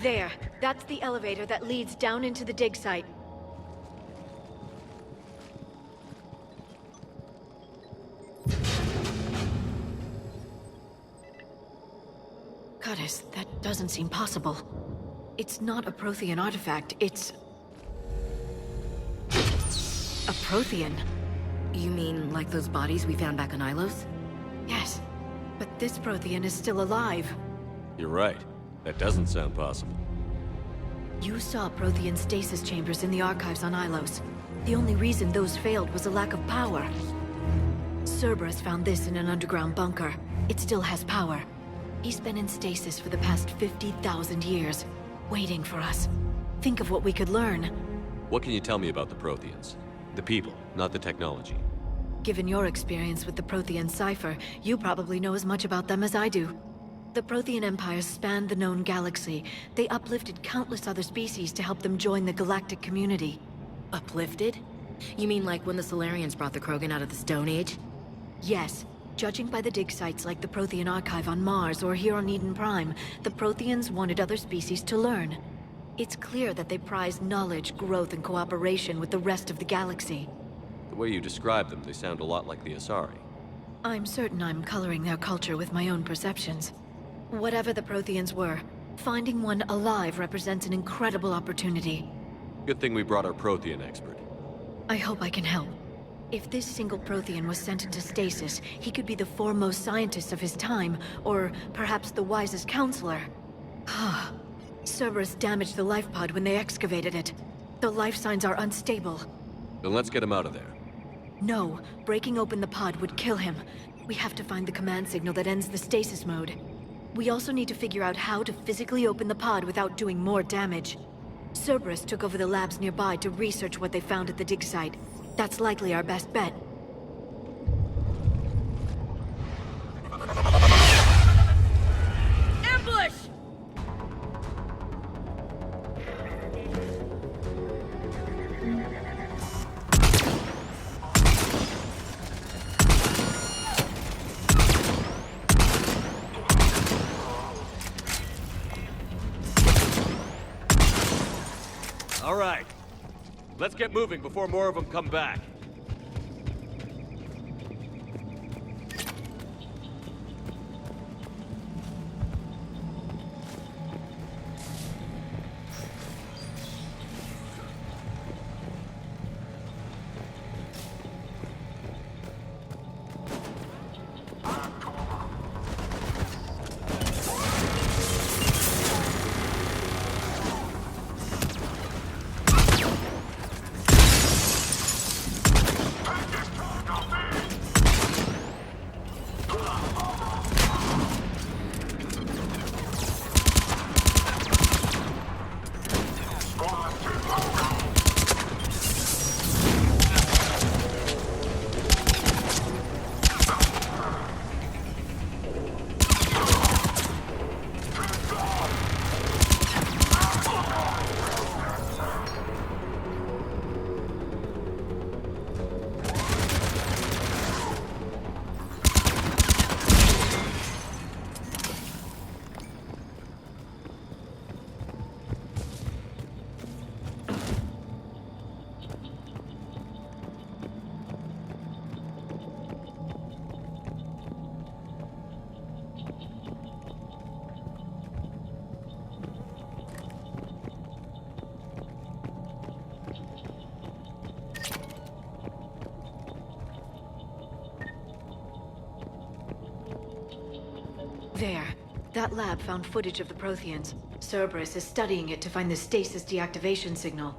There. That's the elevator that leads down into the dig site. Goddess, that doesn't seem possible. It's not a Prothean artifact, it's... a Prothean. You mean like those bodies we found back on Ilos? Yes, but this Prothean is still alive. You're right. That doesn't sound possible. You saw Prothean stasis chambers in the archives on Ilos. The only reason those failed was a lack of power. Cerberus found this in an underground bunker. It still has power. He's been in stasis for the past 50,000 years, waiting for us. Think of what we could learn. What can you tell me about the Protheans? The people, not the technology. Given your experience with the Prothean cipher, you probably know as much about them as I do. The Prothean Empire spanned the known galaxy. They uplifted countless other species to help them join the galactic community. Uplifted? You mean like when the Solarians brought the Krogan out of the Stone Age? Yes. Judging by the dig sites like the Prothean Archive on Mars or here on Eden Prime, the Protheans wanted other species to learn. It's clear that they prize knowledge, growth, and cooperation with the rest of the galaxy. The way you describe them, they sound a lot like the Asari. I'm certain I'm coloring their culture with my own perceptions. Whatever the Protheans were, finding one alive represents an incredible opportunity. Good thing we brought our Prothean expert. I hope I can help. If this single Prothean was sent into stasis, he could be the foremost scientist of his time, or perhaps the wisest counselor. Cerberus damaged the life pod when they excavated it. The life signs are unstable. Then let's get him out of there. No, breaking open the pod would kill him. We have to find the command signal that ends the stasis mode. We also need to figure out how to physically open the pod without doing more damage. Cerberus took over the labs nearby to research what they found at the dig site. That's likely our best bet. Ambush! All right. Let's get moving before more of them come back. There. That lab found footage of the Protheans. Cerberus is studying it to find the stasis deactivation signal.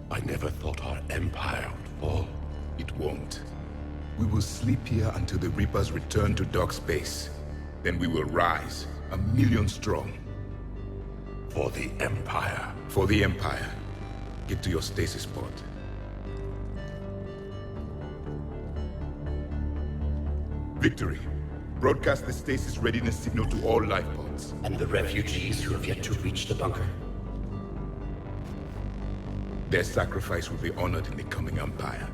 I never thought our empire would fall. It won't. We will sleep here until the Reapers return to dark space. Then we will rise, 1,000,000 strong. For the Empire. For the Empire. Get to your stasis pod. Victory. Broadcast the stasis readiness signal to all life pods. And the refugees who have yet to reach the bunker? Their sacrifice will be honored in the coming Empire.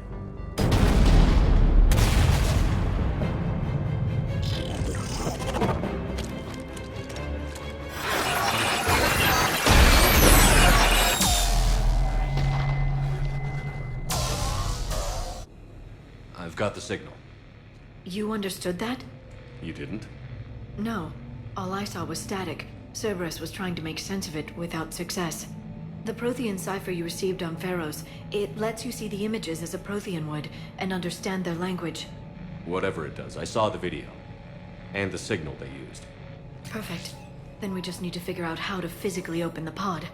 I've got the signal. You understood that? You didn't? No. All I saw was static. Cerberus was trying to make sense of it without success. The Prothean cipher you received on Pharaohs, it lets you see the images as a Prothean would, and understand their language. Whatever it does, I saw the video. And the signal they used. Perfect. Then we just need to figure out how to physically open the pod.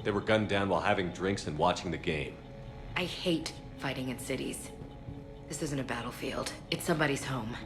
They were gunned down while having drinks and watching the game. I hate fighting in cities. This isn't a battlefield. It's somebody's home.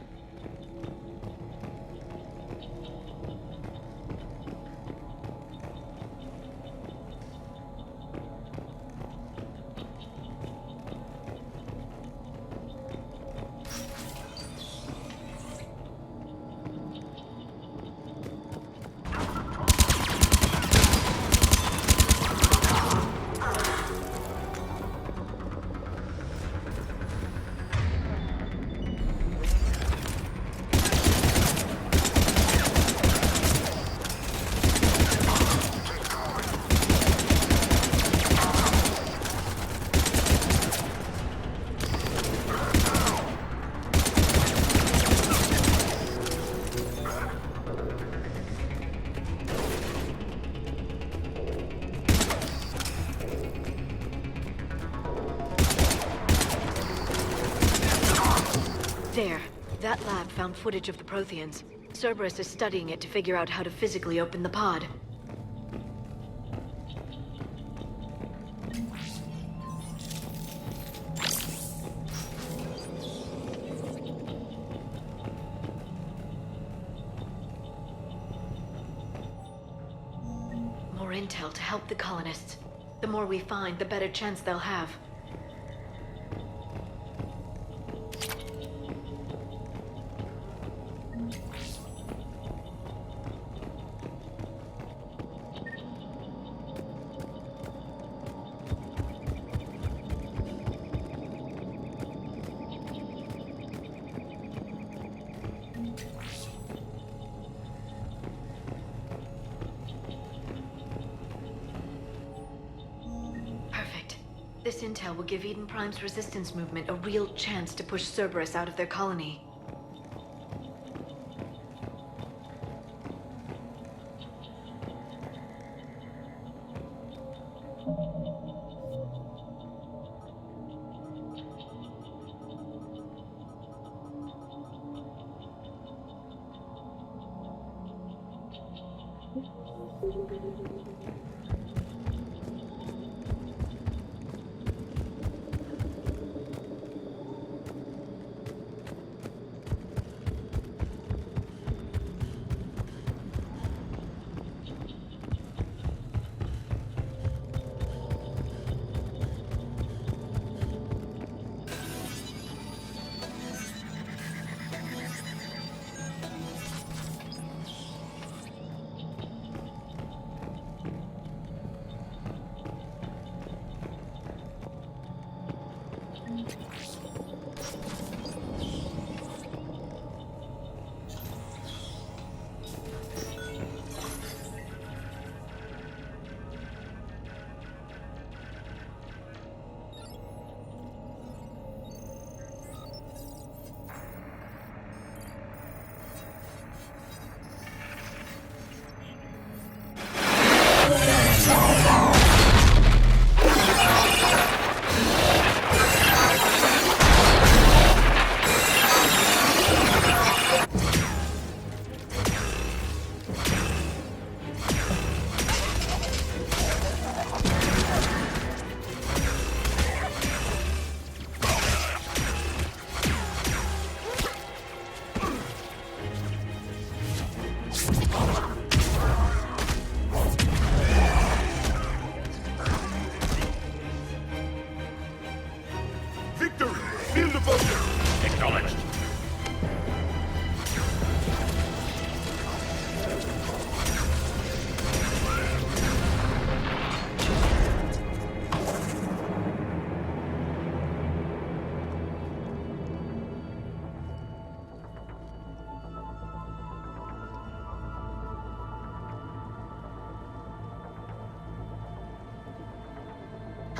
There. That lab found footage of the Protheans. Cerberus is studying it to figure out how to physically open the pod. More intel to help the colonists. The more we find, the better chance they'll have. This intel will give Eden Prime's resistance movement a real chance to push Cerberus out of their colony.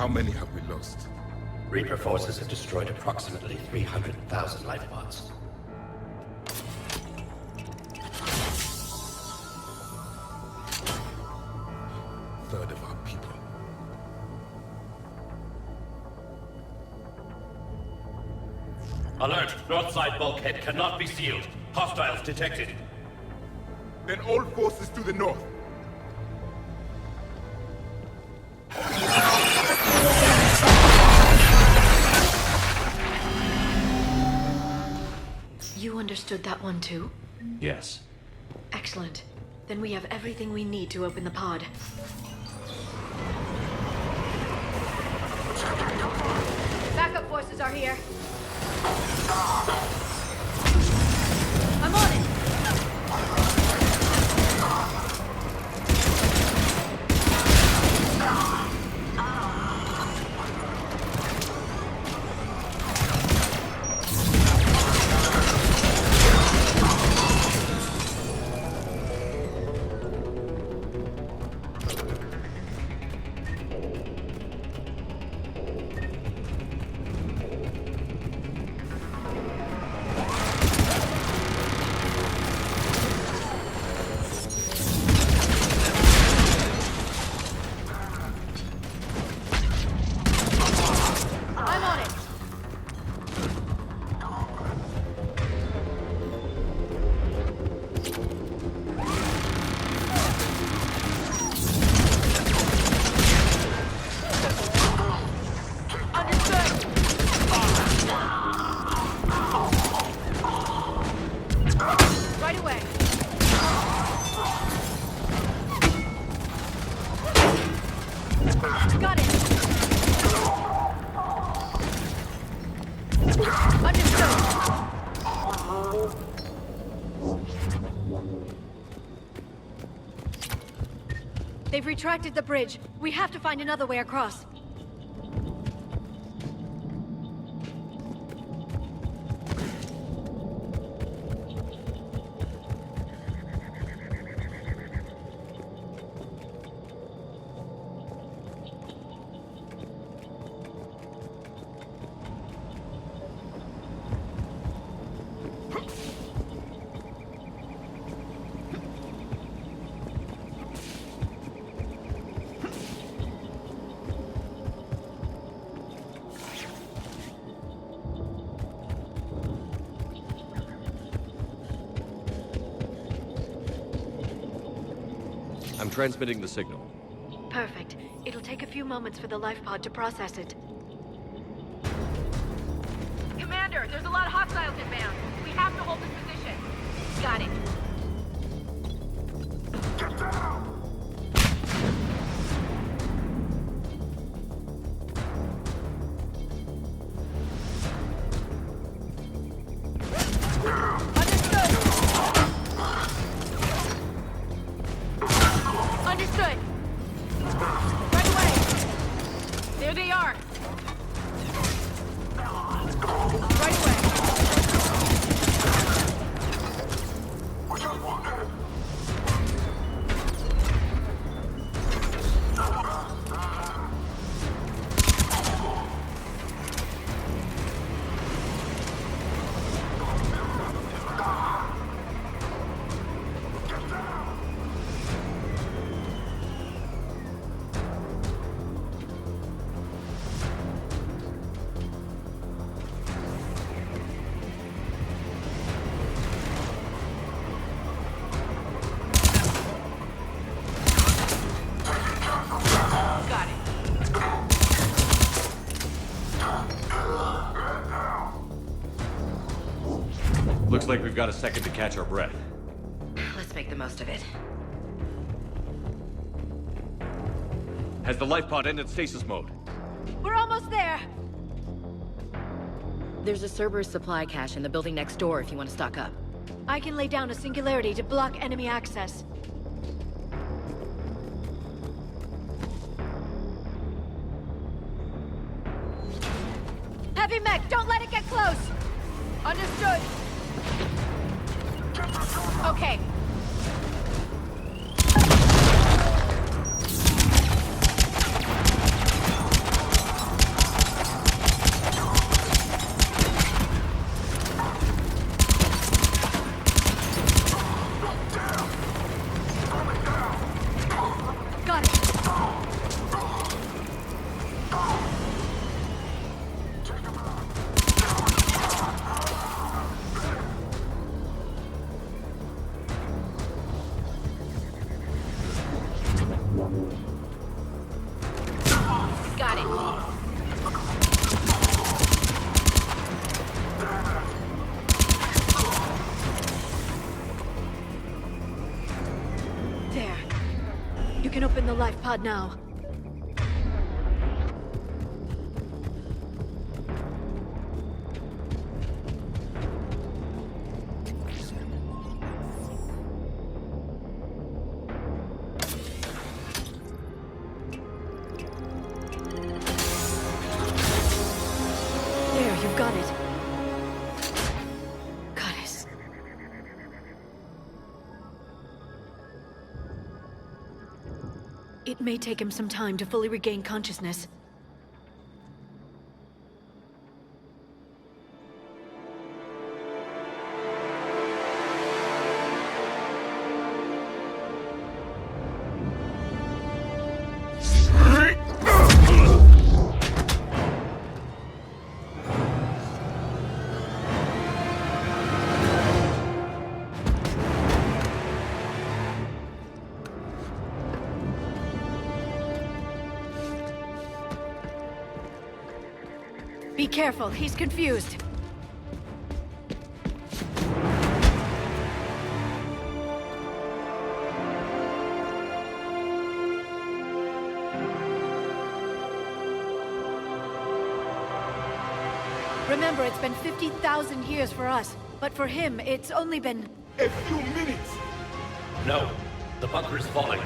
How many have we lost? Reaper forces have destroyed approximately 300,000 life pods. Third of our people. Alert! North side bulkhead cannot be sealed. Hostiles detected. Then all forces to the north. You understood that one too? Yes. Excellent. Then we have everything we need to open the pod. Backup forces are here. I'm on it! They've retracted the bridge. We have to find another way across. I'm transmitting the signal. Perfect. It'll take a few moments for the life pod to process it. Commander, there's a lot of hostiles inbound. We have to hold this position. Got it. Get down! Understood. Right away. There they are. Right away. Looks like we've got a second to catch our breath. Let's make the most of it. Has the life pod ended stasis mode? We're almost there! There's a Cerberus supply cache in the building next door if you want to stock up. I can lay down a singularity to block enemy access. Heavy mech, don't let it get close! Understood. Okay. Open the life pod now. There, you've got it. Goddess. It may take him some time to fully regain consciousness. Be careful, he's confused. Remember, it's been 50,000 years for us, but for him, it's only been... A few minutes! No. The bunker is falling.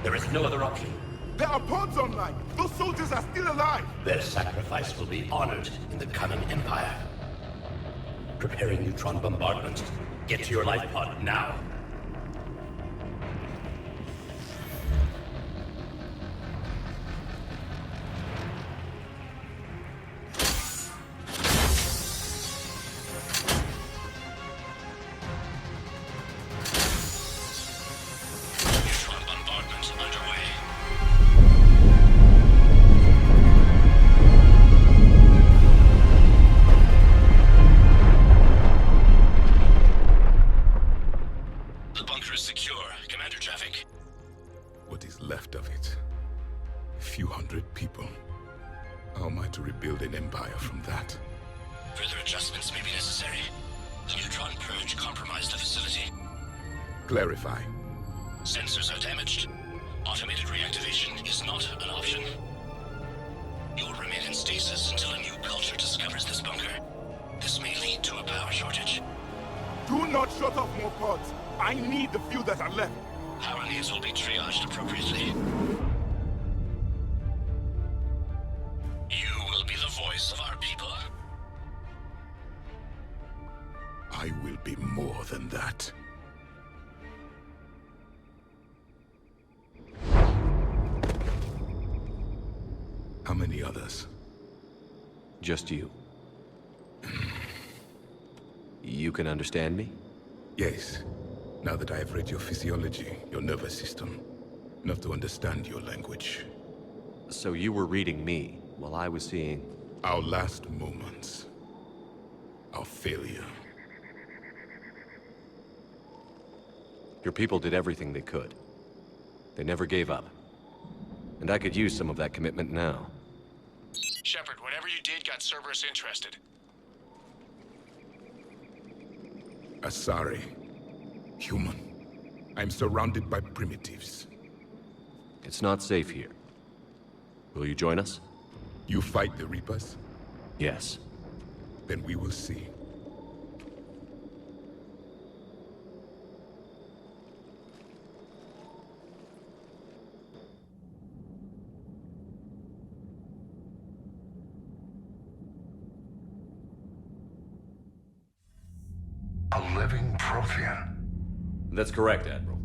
There is no other option. There are pods online! Those soldiers are still alive! Their sacrifice will be honored in the coming Empire. Preparing neutron bombardment. Get to your life pod now. Clarify. Sensors are damaged. Automated reactivation is not an option. You'll remain in stasis until a new culture discovers this bunker. This may lead to a power shortage. Do not shut off more pods. I need the few that are left. Power needs will be triaged appropriately. You will be the voice of our people. I will be more than that. How many others? Just you. You can understand me? Yes. Now that I have read your physiology, your nervous system, enough to understand your language. So you were reading me while I was seeing... Our last moments. Our failure. Your people did everything they could. They never gave up. And I could use some of that commitment now. Shepard, whatever you did got Cerberus interested. Asari. Human. I'm surrounded by primitives. It's not safe here. Will you join us? You fight the Reapers? Yes. Then we will see. A living Prothean. That's correct, Admiral.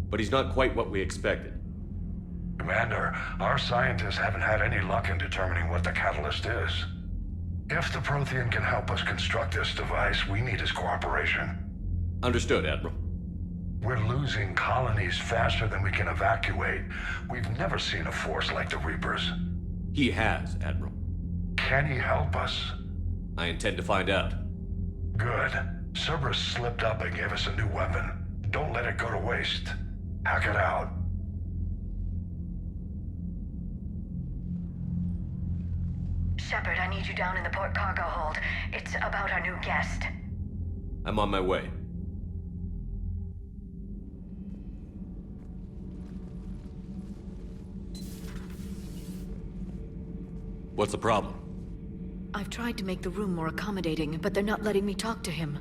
But he's not quite what we expected. Commander, our scientists haven't had any luck in determining what the catalyst is. If the Prothean can help us construct this device, we need his cooperation. Understood, Admiral. We're losing colonies faster than we can evacuate. We've never seen a force like the Reapers. He has, Admiral. Can he help us? I intend to find out. Good. Cerberus slipped up and gave us a new weapon. Don't let it go to waste. Hack it out. Shepard, I need you down in the port cargo hold. It's about our new guest. I'm on my way. What's the problem? I've tried to make the room more accommodating, but they're not letting me talk to him.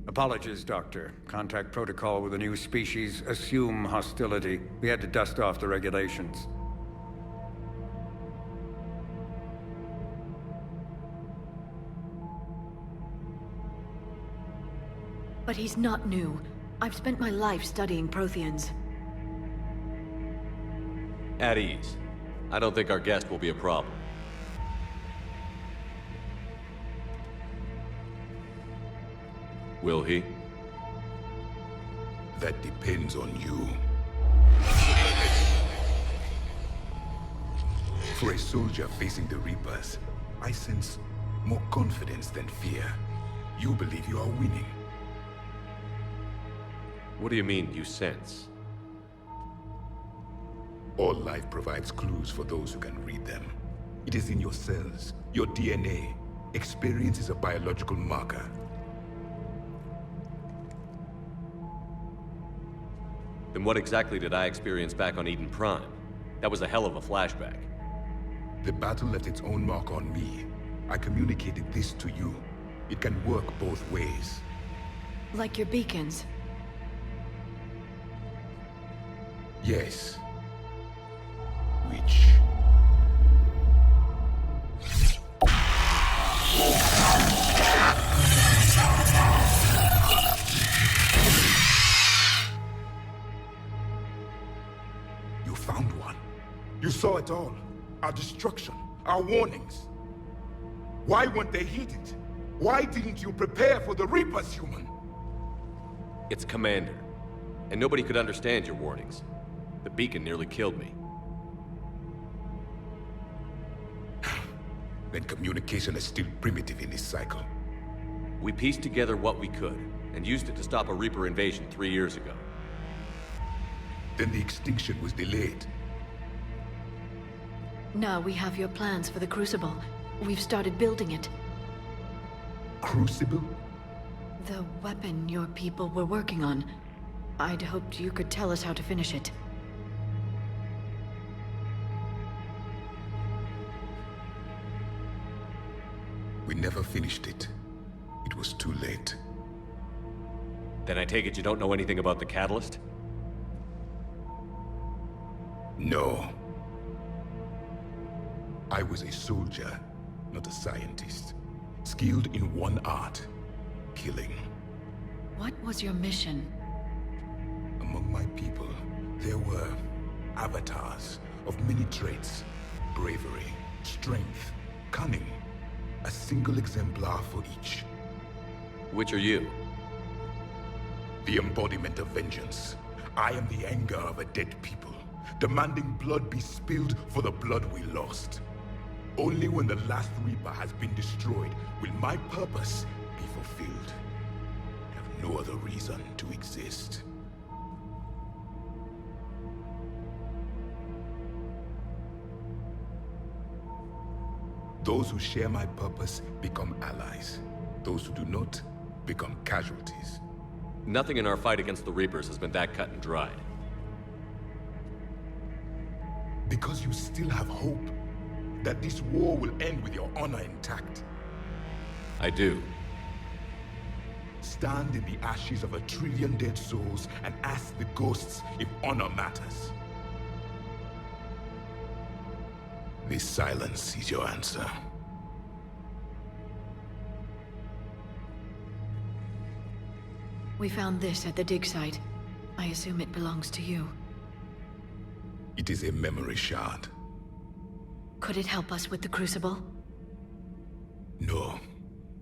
Apologies, Doctor. Contact protocol with a new species. Assume hostility. We had to dust off the regulations. But he's not new. I've spent my life studying Protheans. At ease. I don't think our guest will be a problem. Will he? That depends on you. For a soldier facing the Reapers, I sense more confidence than fear. You believe you are winning. What do you mean, you sense? All life provides clues for those who can read them. It is in your cells, your DNA. Experience is a biological marker. Then what exactly did I experience back on Eden Prime? That was a hell of a flashback. The battle left its own mark on me. I communicated this to you. It can work both ways. Like your beacons. Yes. Which... You found one. You saw it all. Our destruction, our warnings. Why weren't they heeded? Why didn't you prepare for the Reapers, human? It's Commander. And nobody could understand your warnings. The beacon nearly killed me. Then communication is still primitive in this cycle. We pieced together what we could, and used it to stop a Reaper invasion 3 years ago. Then the extinction was delayed. Now we have your plans for the Crucible. We've started building it. Crucible? The weapon your people were working on. I'd hoped you could tell us how to finish it. We never finished it. It was too late. Then I take it you don't know anything about the catalyst? No. I was a soldier, not a scientist. Skilled in one art, killing. What was your mission? Among my people, there were avatars of many traits. Bravery, strength, cunning. A single exemplar for each. Which are you? The embodiment of vengeance. I am the anger of a dead people, demanding blood be spilled for the blood we lost. Only when the last Reaper has been destroyed will my purpose be fulfilled. I have no other reason to exist. Those who share my purpose become allies. Those who do not become casualties. Nothing in our fight against the Reapers has been that cut and dried. Because you still have hope that this war will end with your honor intact. I do. Stand in the ashes of 1 trillion dead souls and ask the ghosts if honor matters. This silence is your answer. We found this at the dig site. I assume it belongs to you. It is a memory shard. Could it help us with the Crucible? No.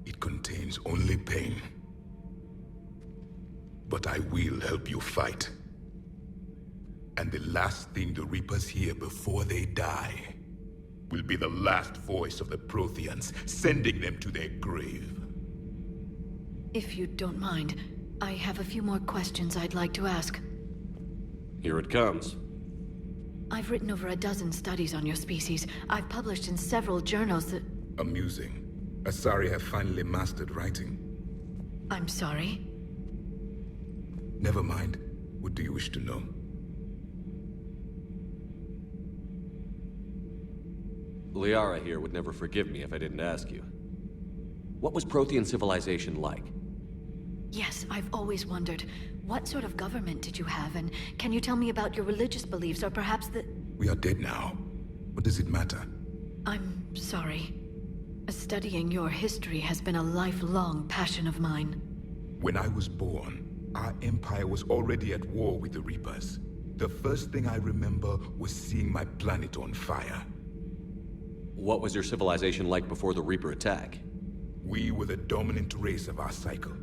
It contains only pain. But I will help you fight. And the last thing the Reapers hear before they die will be the last voice of the Protheans, sending them to their grave. If you don't mind, I have a few more questions I'd like to ask. Here it comes. I've written over a dozen studies on your species. I've published in several journals that... Amusing. Asari have finally mastered writing. I'm sorry? Never mind. What do you wish to know? Liara here would never forgive me if I didn't ask you. What was Prothean civilization like? Yes, I've always wondered, what sort of government did you have, and can you tell me about your religious beliefs, or perhaps the... We are dead now. What does it matter? I'm sorry. Studying your history has been a lifelong passion of mine. When I was born, our empire was already at war with the Reapers. The first thing I remember was seeing my planet on fire. What was your civilization like before the Reaper attack? We were the dominant race of our cycle.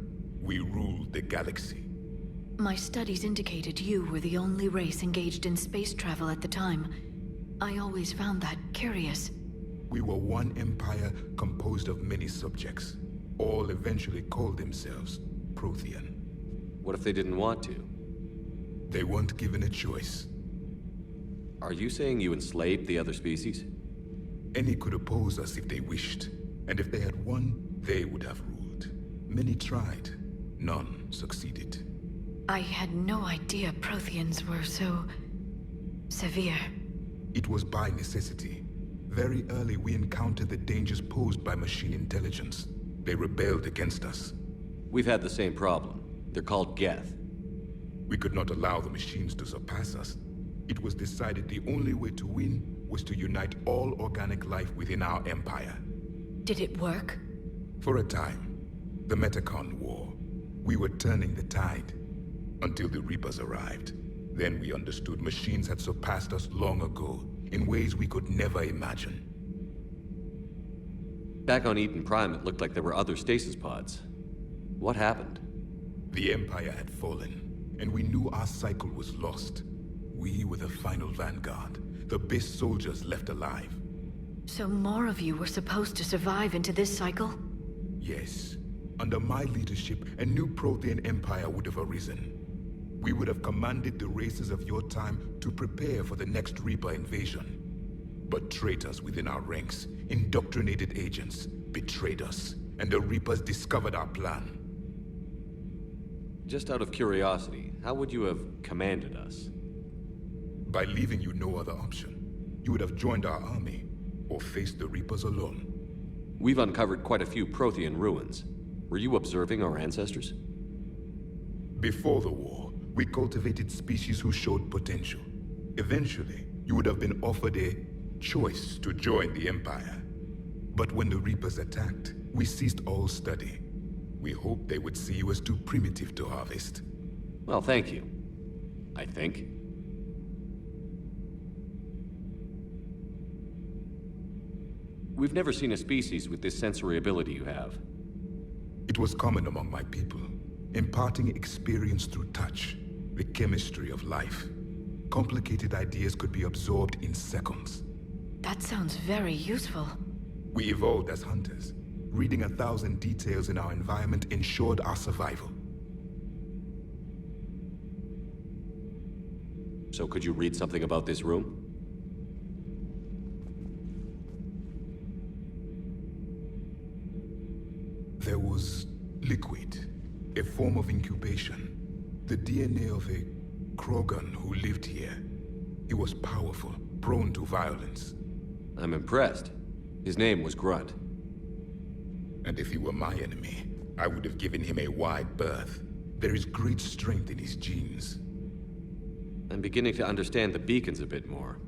We ruled the galaxy. My studies indicated you were the only race engaged in space travel at the time. I always found that curious. We were one empire composed of many subjects. All eventually called themselves Prothean. What if they didn't want to? They weren't given a choice. Are you saying you enslaved the other species? Any could oppose us if they wished, and if they had won, they would have ruled. Many tried. None succeeded. I had no idea Protheans were so... severe. It was by necessity. Very early we encountered the dangers posed by machine intelligence. They rebelled against us. We've had the same problem. They're called Geth. We could not allow the machines to surpass us. It was decided the only way to win was to unite all organic life within our empire. Did it work? For a time. The Metacon War. We were turning the tide. Until the Reapers arrived. Then we understood machines had surpassed us long ago, in ways we could never imagine. Back on Eden Prime, it looked like there were other stasis pods. What happened? The Empire had fallen, and we knew our cycle was lost. We were the final vanguard, the best soldiers left alive. So more of you were supposed to survive into this cycle? Yes. Under my leadership, a new Prothean empire would have arisen. We would have commanded the races of your time to prepare for the next Reaper invasion. But traitors within our ranks, indoctrinated agents, betrayed us, and the Reapers discovered our plan. Just out of curiosity, how would you have commanded us? By leaving you no other option. You would have joined our army, or faced the Reapers alone. We've uncovered quite a few Prothean ruins. Were you observing our ancestors? Before the war, we cultivated species who showed potential. Eventually, you would have been offered a choice to join the Empire. But when the Reapers attacked, we ceased all study. We hoped they would see you as too primitive to harvest. Well, thank you. I think. We've never seen a species with this sensory ability you have. It was common among my people, imparting experience through touch, the chemistry of life. Complicated ideas could be absorbed in seconds. That sounds very useful. We evolved as hunters. Reading 1,000 details in our environment ensured our survival. So could you read something about this room? There was liquid, a form of incubation. The DNA of a Krogan who lived here. He was powerful, prone to violence. I'm impressed. His name was Grunt. And if he were my enemy, I would have given him a wide berth. There is great strength in his genes. I'm beginning to understand the beacons a bit more.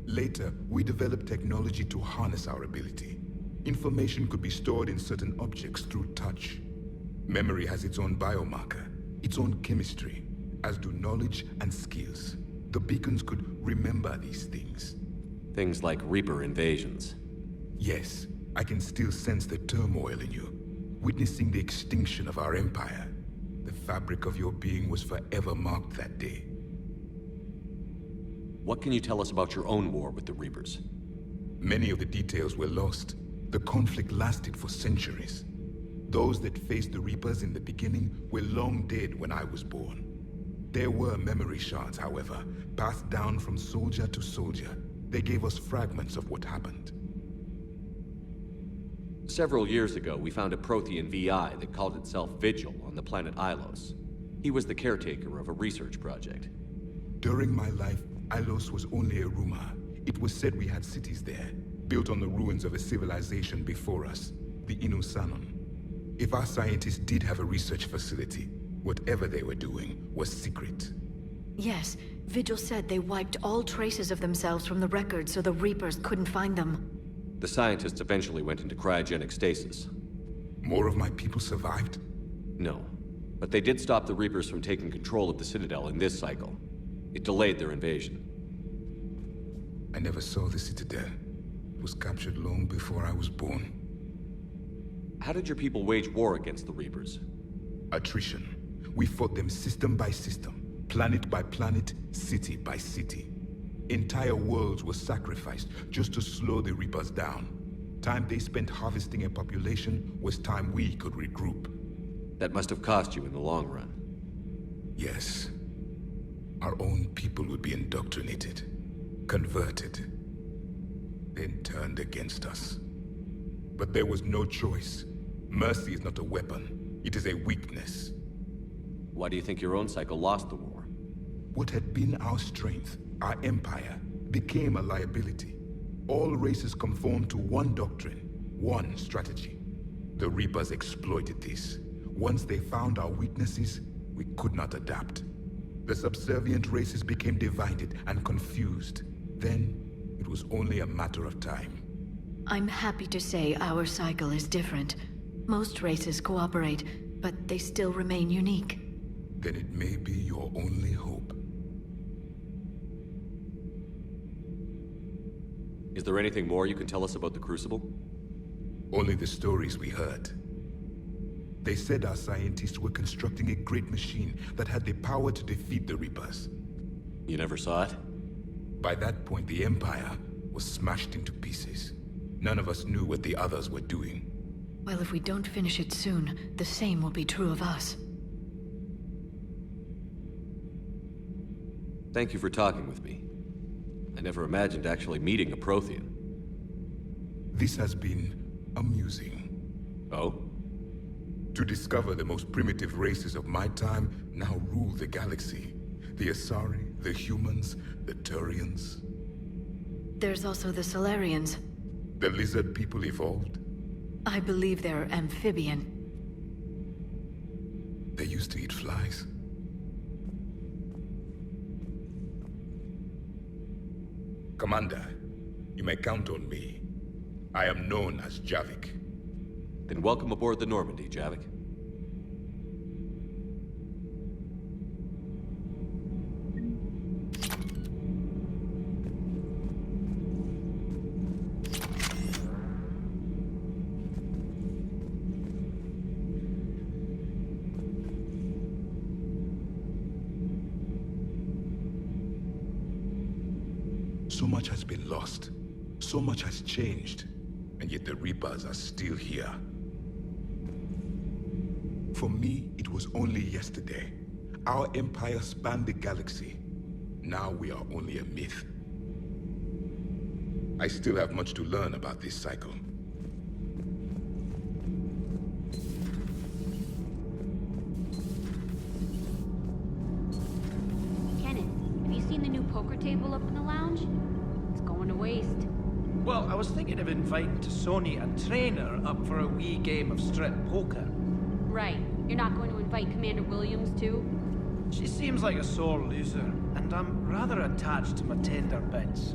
Later, we developed technology to harness our ability. Information could be stored in certain objects through touch. Memory has its own biomarker, its own chemistry, as do knowledge and skills. The beacons could remember these things. Things like Reaper invasions. Yes, I can still sense the turmoil in you, witnessing the extinction of our empire. The fabric of your being was forever marked that day. What can you tell us about your own war with the Reapers? Many of the details were lost. The conflict lasted for centuries. Those that faced the Reapers in the beginning were long dead when I was born. There were memory shards, however, passed down from soldier to soldier. They gave us fragments of what happened. Several years ago, we found a Prothean VI that called itself Vigil on the planet Ilos. He was the caretaker of a research project. During my life, Ilos was only a rumor. It was said we had cities there. built on the ruins of a civilization before us, the Inusanum. If our scientists did have a research facility, whatever they were doing was secret. Yes, Vigil said they wiped all traces of themselves from the records so the Reapers couldn't find them. The scientists eventually went into cryogenic stasis. More of my people survived? No, but they did stop the Reapers from taking control of the Citadel in this cycle. It delayed their invasion. I never saw the Citadel. It was captured long before I was born. How did your people wage war against the Reapers? Attrition. We fought them system by system, planet by planet, city by city. Entire worlds were sacrificed just to slow the Reapers down. Time they spent harvesting a population was time we could regroup. That must have cost you in the long run. Yes. Our own people would be indoctrinated, converted, then turned against us. But there was no choice. Mercy is not a weapon. It is a weakness. Why do you think your own cycle lost the war? What had been our strength, our empire, became a liability. All races conformed to one doctrine, one strategy. The Reapers exploited this. Once they found our weaknesses, we could not adapt. The subservient races became divided and confused. Then, it was only a matter of time. I'm happy to say our cycle is different. Most races cooperate, but they still remain unique. Then it may be your only hope. Is there anything more you can tell us about the Crucible? Only the stories we heard. They said our scientists were constructing a great machine that had the power to defeat the Reapers. You never saw it? By that point, the Empire was smashed into pieces. None of us knew what the others were doing. Well, if we don't finish it soon, the same will be true of us. Thank you for talking with me. I never imagined actually meeting a Prothean. This has been amusing. Oh? To discover the most primitive races of my time now rule the galaxy. The Asari, the humans, the Turians. There's also the Solarians. The lizard people evolved? I believe they're amphibian. They used to eat flies. Commander, you may count on me. I am known as Javik. Then welcome aboard the Normandy, Javik. So much has been lost. So much has changed. And yet the Reapers are still here. For me, it was only yesterday. Our empire spanned the galaxy. Now we are only a myth. I still have much to learn about this cycle. Kenan, have you seen the new poker table up in the lounge? It's going to waste. Well, I was thinking of inviting Sony and Trainer up for a wee game of strip poker. Right. You're not going to invite Commander Williams, too? She seems like a sore loser, and I'm rather attached to my tender bits.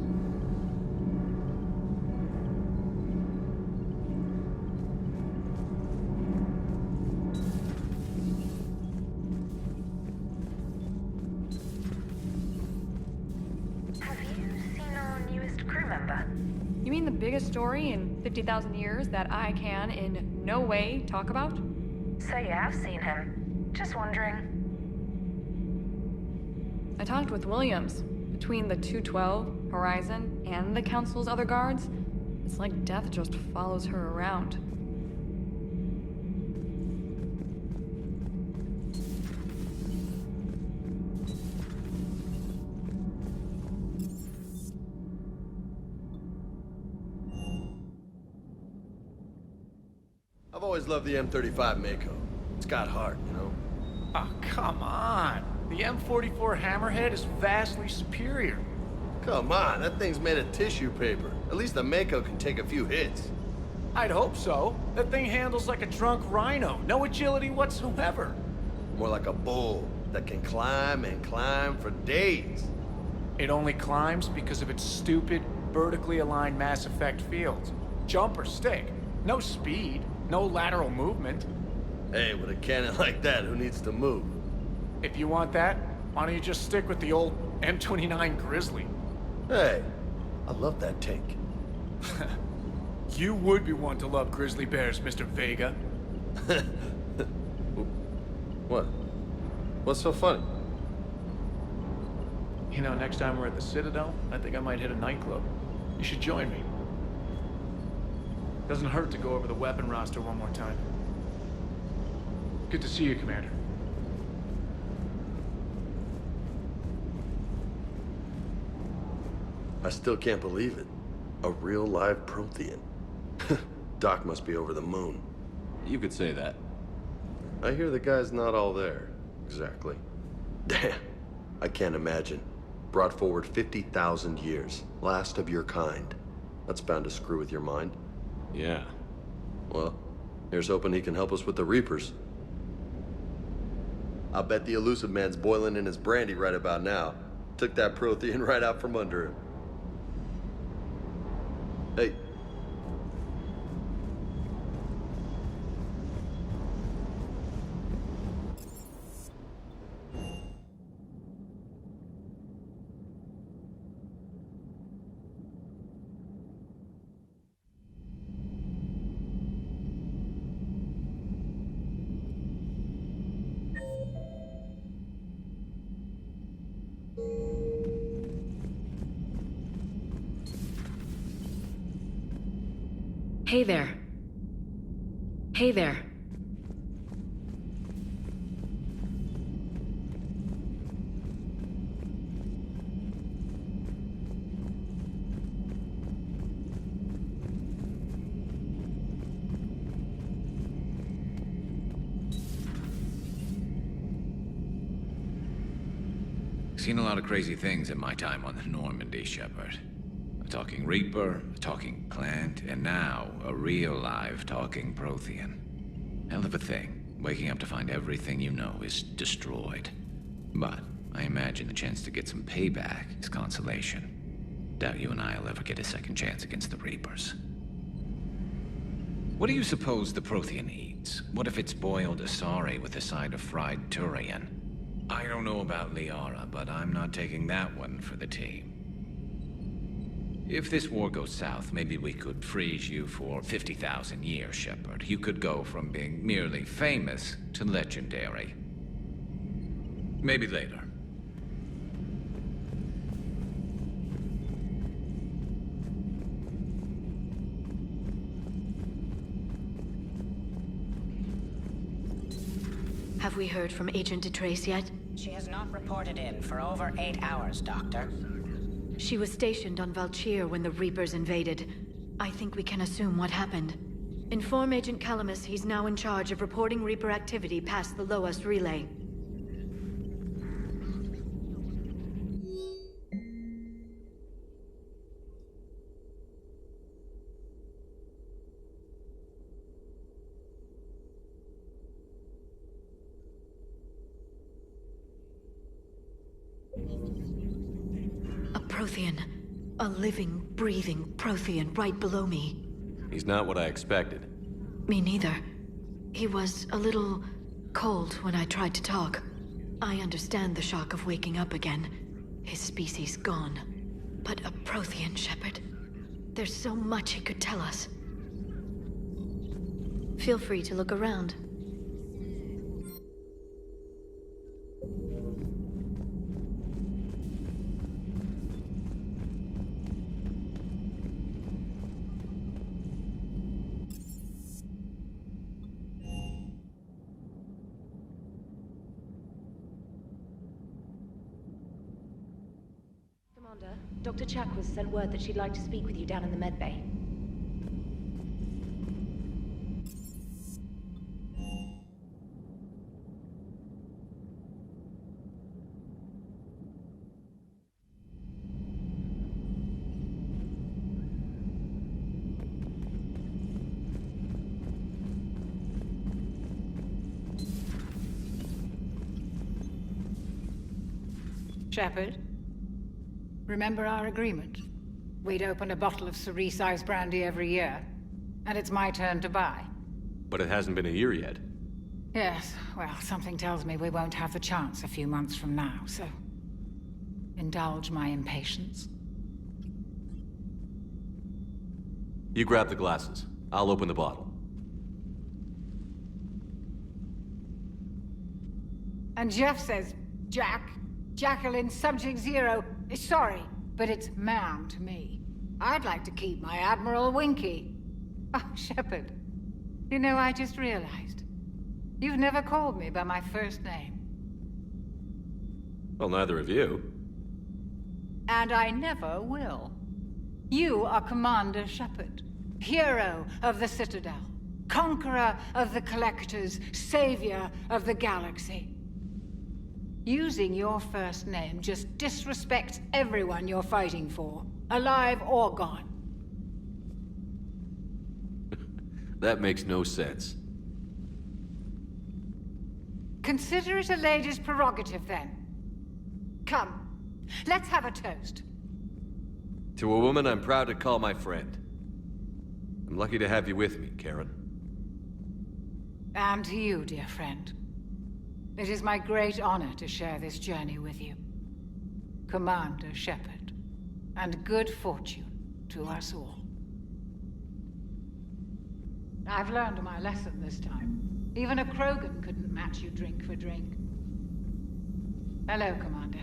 Have you seen our newest crew member? You mean the biggest story in 50,000 years that I can in no way talk about? So you have seen him. Just wondering. I talked with Williams. Between the 212, Horizon, and the Council's other guards, it's like death just follows her around. I've always loved the M35 Mako. It's got heart, you know? Oh, come on. The M44 Hammerhead is vastly superior. Come on, that thing's made of tissue paper. At least the Mako can take a few hits. I'd hope so. That thing handles like a drunk rhino. No agility whatsoever. More like a bull that can climb and climb for days. It only climbs because of its stupid, vertically aligned Mass Effect fields. Jump or stick. No speed. No lateral movement. Hey, with a cannon like that, who needs to move? If you want that, why don't you just stick with the old M29 Grizzly? Hey, I love that tank. You would be one to love grizzly bears, Mr. Vega. What? What's so funny? You know, next time we're at the Citadel, I think I might hit a nightclub. You should join me. Doesn't hurt to go over the weapon roster one more time. Good to see you, Commander. I still can't believe it. A real live Prothean. Doc must be over the moon. You could say that. I hear the guy's not all there. Exactly. Damn. I can't imagine. Brought forward 50,000 years. Last of your kind. That's bound to screw with your mind. Yeah. Well, here's hoping he can help us with the Reapers. I'll bet the elusive man's boiling in his brandy right about now. Took that Prothean right out from under him. Hey. Hey there. Hey there. Seen a lot of crazy things in my time on the Normandy, Shepard. A talking Reaper, a talking plant, and now a real live talking Prothean. Hell of a thing, waking up to find everything you know is destroyed. But I imagine the chance to get some payback is consolation. Doubt you and I'll ever get a second chance against the Reapers. What do you suppose the Prothean eats? What if it's boiled Asari with a side of fried Turian? I don't know about Liara, but I'm not taking that one for the team. If this war goes south, maybe we could freeze you for 50,000 years, Shepard. You could go from being merely famous to legendary. Maybe later. Have we heard from Agent DeTrace yet? She has not reported in for over 8 hours, Doctor. She was stationed on Valchir when the Reapers invaded. I think we can assume what happened. Inform Agent Calamus he's now in charge of reporting Reaper activity past the Loas relay. Prothean. A living, breathing Prothean right below me. He's not what I expected. Me neither. He was a little cold when I tried to talk. I understand the shock of waking up again. His species gone. But a Prothean, Shepard. There's so much he could tell us. Feel free to look around. Dr. Chakwas sent word that she'd like to speak with you down in the med bay. Shepard, remember our agreement? We'd open a bottle of cerise-sized brandy every year, and it's my turn to buy. But it hasn't been a year yet. Yes, well, something tells me we won't have the chance a few months from now, so... indulge my impatience. You grab the glasses. I'll open the bottle. And Jeff says, Jacqueline, Subject Zero, is sorry, but it's ma'am to me. I'd like to keep my Admiral Winky. Oh, Shepard, you know, I just realized. You've never called me by my first name. Well, neither of you. And I never will. You are Commander Shepard, hero of the Citadel, conqueror of the Collectors, savior of the galaxy. Using your first name just disrespects everyone you're fighting for, alive or gone. That makes no sense. Consider it a lady's prerogative, then. Come, let's have a toast. To a woman I'm proud to call my friend. I'm lucky to have you with me, Karen. And to you, dear friend. It is my great honor to share this journey with you. Commander Shepard. And good fortune to us all. I've learned my lesson this time. Even a Krogan couldn't match you drink for drink. Hello, Commander.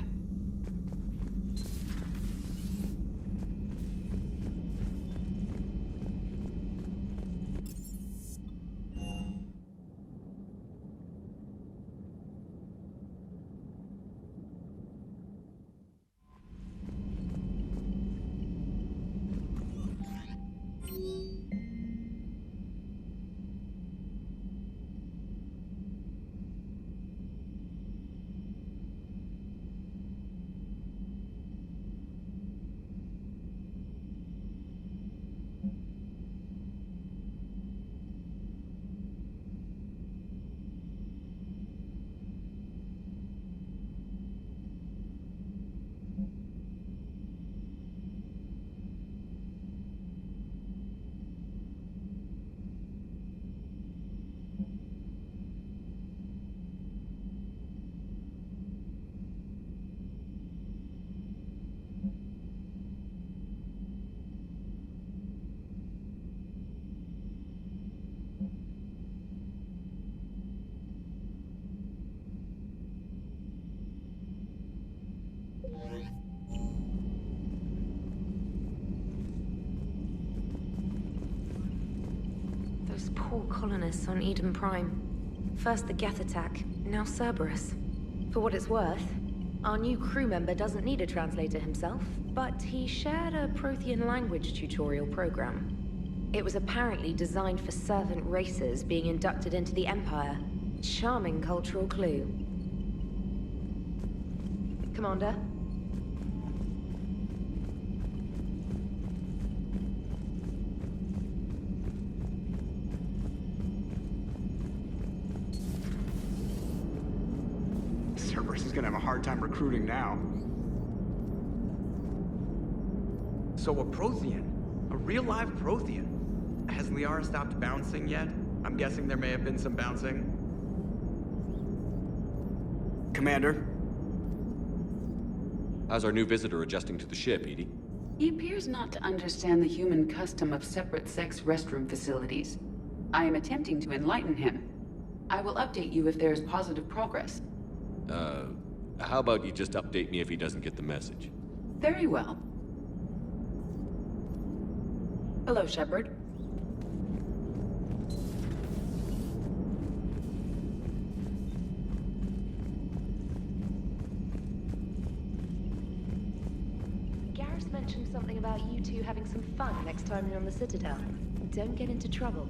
Those poor colonists on Eden Prime. First the Geth attack, now Cerberus. For what it's worth, our new crew member doesn't need a translator himself, but he shared a Prothean language tutorial program. It was apparently designed for servant races being inducted into the Empire. Charming cultural clue. Commander? Cerberus is gonna have a hard time recruiting now. So a Prothean? A real live Prothean? Has Liara stopped bouncing yet? I'm guessing there may have been some bouncing. Commander? How's our new visitor adjusting to the ship, Edie? He appears not to understand the human custom of separate-sex restroom facilities. I am attempting to enlighten him. I will update you if there is positive progress. How about you just update me if he doesn't get the message? Very well. Hello, Shepard. Garrus mentioned something about you two having some fun next time you're on the Citadel. Don't get into trouble.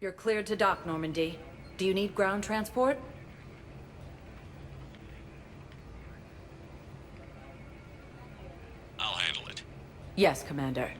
You're cleared to dock, Normandy. Do you need ground transport? I'll handle it. Yes, Commander.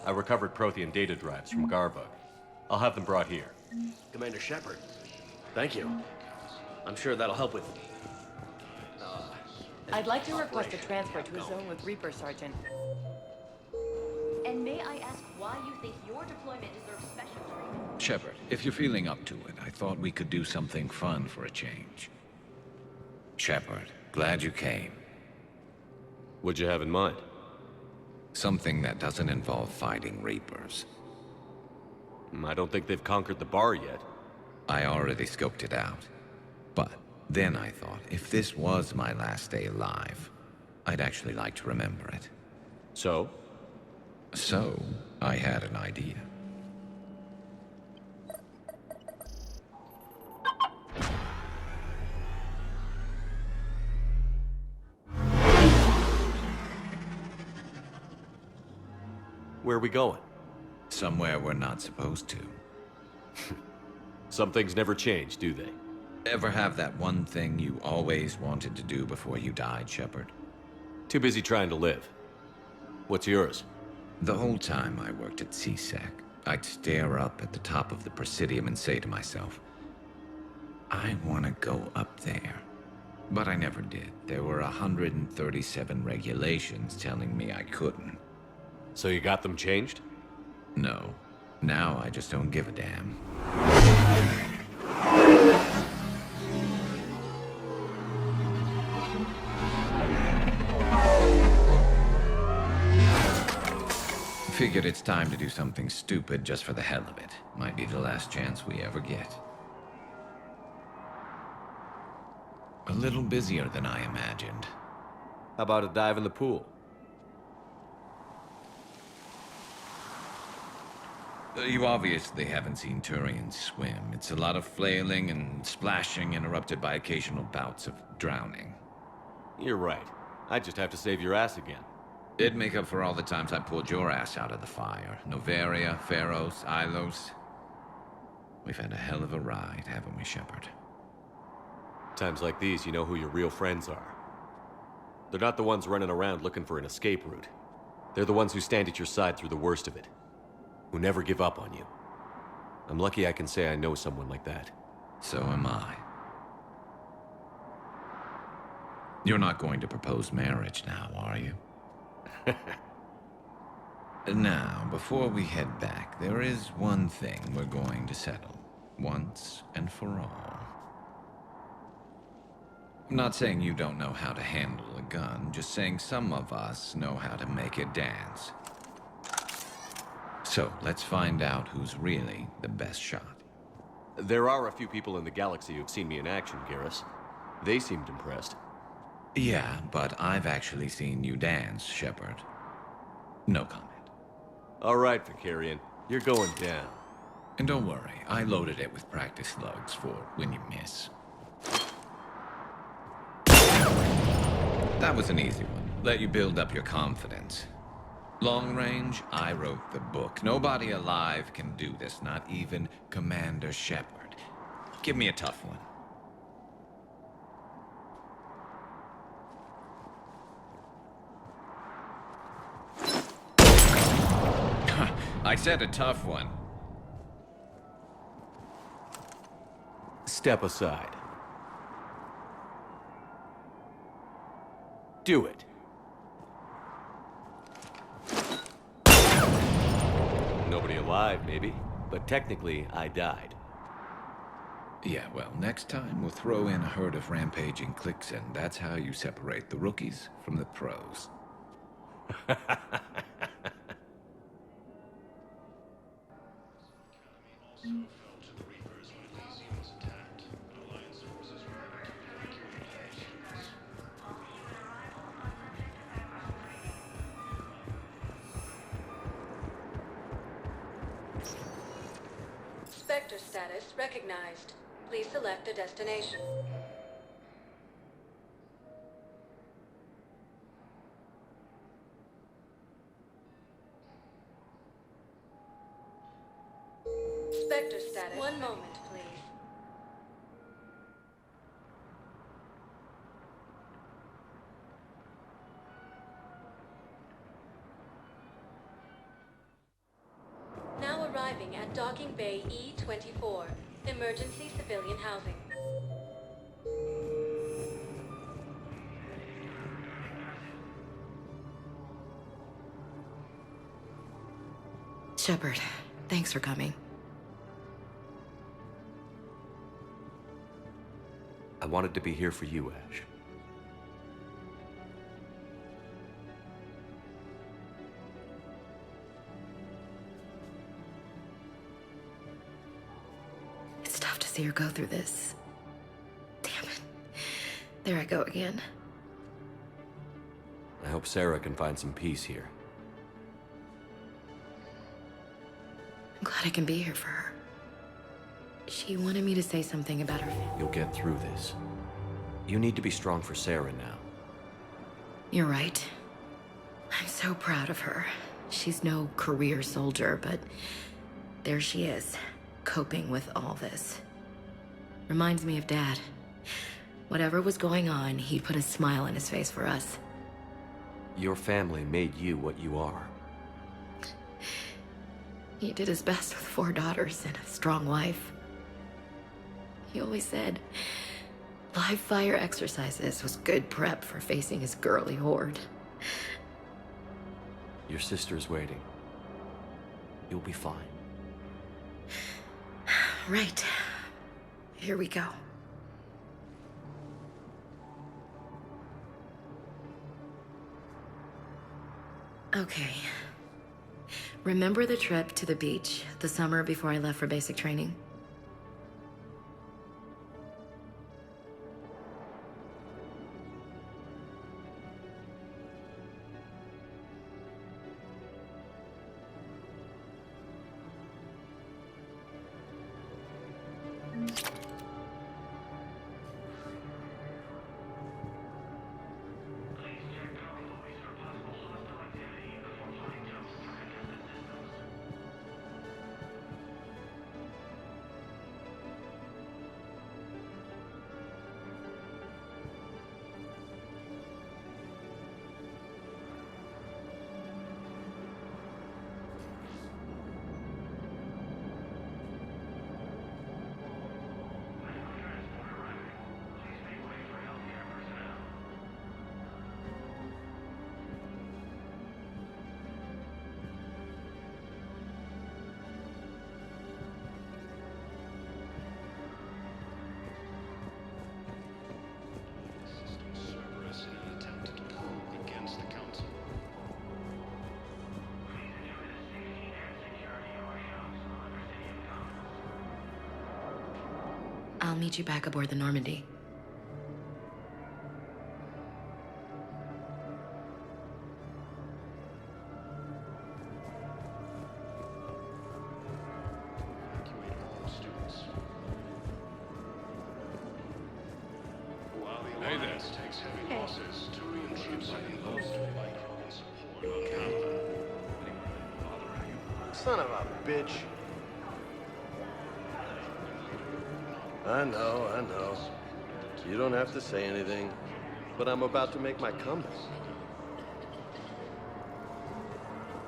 I recovered Prothean data drives from Garbug. I'll have them brought here. Commander Shepard, thank you. I'm sure that'll help with... I'd like to request a transfer to a zone with Reaper, Sergeant. And may I ask why you think your deployment deserves special treatment? Shepard, if you're feeling up to it, I thought we could do something fun for a change. Shepard, glad you came. What'd you have in mind? Something that doesn't involve fighting Reapers. I don't think they've conquered the bar yet. I already scoped it out. But then I thought, if this was my last day alive, I'd actually like to remember it. So? So, I had an idea. Where are we going? Somewhere we're not supposed to. Some things never change, do they? Ever have that one thing you always wanted to do before you died, Shepard? Too busy trying to live. What's yours? The whole time I worked at CSEC, I'd stare up at the top of the Presidium and say to myself, I want to go up there. But I never did. There were 137 regulations telling me I couldn't. So you got them changed? No. Now I just don't give a damn. Figured it's time to do something stupid just for the hell of it. Might be the last chance we ever get. A little busier than I imagined. How about a dive in the pool? You obviously haven't seen Turians swim. It's a lot of flailing and splashing interrupted by occasional bouts of drowning. You're right. I just have to save your ass again. It'd make up for all the times I pulled your ass out of the fire. Noveria, Pharos, Ilos. We've had a hell of a ride, haven't we, Shepard? Times like these, you know who your real friends are. They're not the ones running around looking for an escape route. They're the ones who stand at your side through the worst of it. Who never give up on you. I'm lucky I can say I know someone like that. So am I. You're not going to propose marriage now, are you? Now, before we head back, there is one thing we're going to settle. Once and for all. I'm not saying you don't know how to handle a gun, just saying some of us know how to make it dance. So, let's find out who's really the best shot. There are a few people in the galaxy who've seen me in action, Garrus. They seemed impressed. Yeah, but I've actually seen you dance, Shepard. No comment. All right, Vicarian. You're going down. And don't worry, I loaded it with practice slugs for when you miss. That was an easy one. Let you build up your confidence. Long range, I wrote the book. Nobody alive can do this, not even Commander Shepard. Give me a tough one. I said a tough one. Step aside. Do it. Nobody alive, maybe. But technically, I died. Yeah, well, next time we'll throw in a herd of rampaging cliques, and that's how you separate the rookies from the pros. Spectre status recognized. Please select a destination. Spectre status. One moment, please. Now arriving at Docking Bay E-24, emergency civilian housing. Shepard, thanks for coming. I wanted to be here for you, Ash. It's tough to see her go through this. Damn it. There I go again. I hope Sarah can find some peace here. I'm glad I can be here for her. She wanted me to say something about her family. You'll get through this. You need to be strong for Sarah now. You're right. I'm so proud of her. She's no career soldier, but there she is, coping with all this. Reminds me of Dad. Whatever was going on, he'd put a smile on his face for us. Your family made you what you are. He did his best with 4 daughters and a strong wife. He always said live fire exercises was good prep for facing his girly horde. Your sister's waiting. You'll be fine. Right. Here we go. Okay. Remember the trip to the beach the summer before I left for basic training? I'll meet you back aboard the Normandy. Hey there. Takes heavy losses. Turian troops are enclosed by Krogan support on Valhallan. Son of a bitch. I know. You don't have to say anything, but I'm about to make my comeback.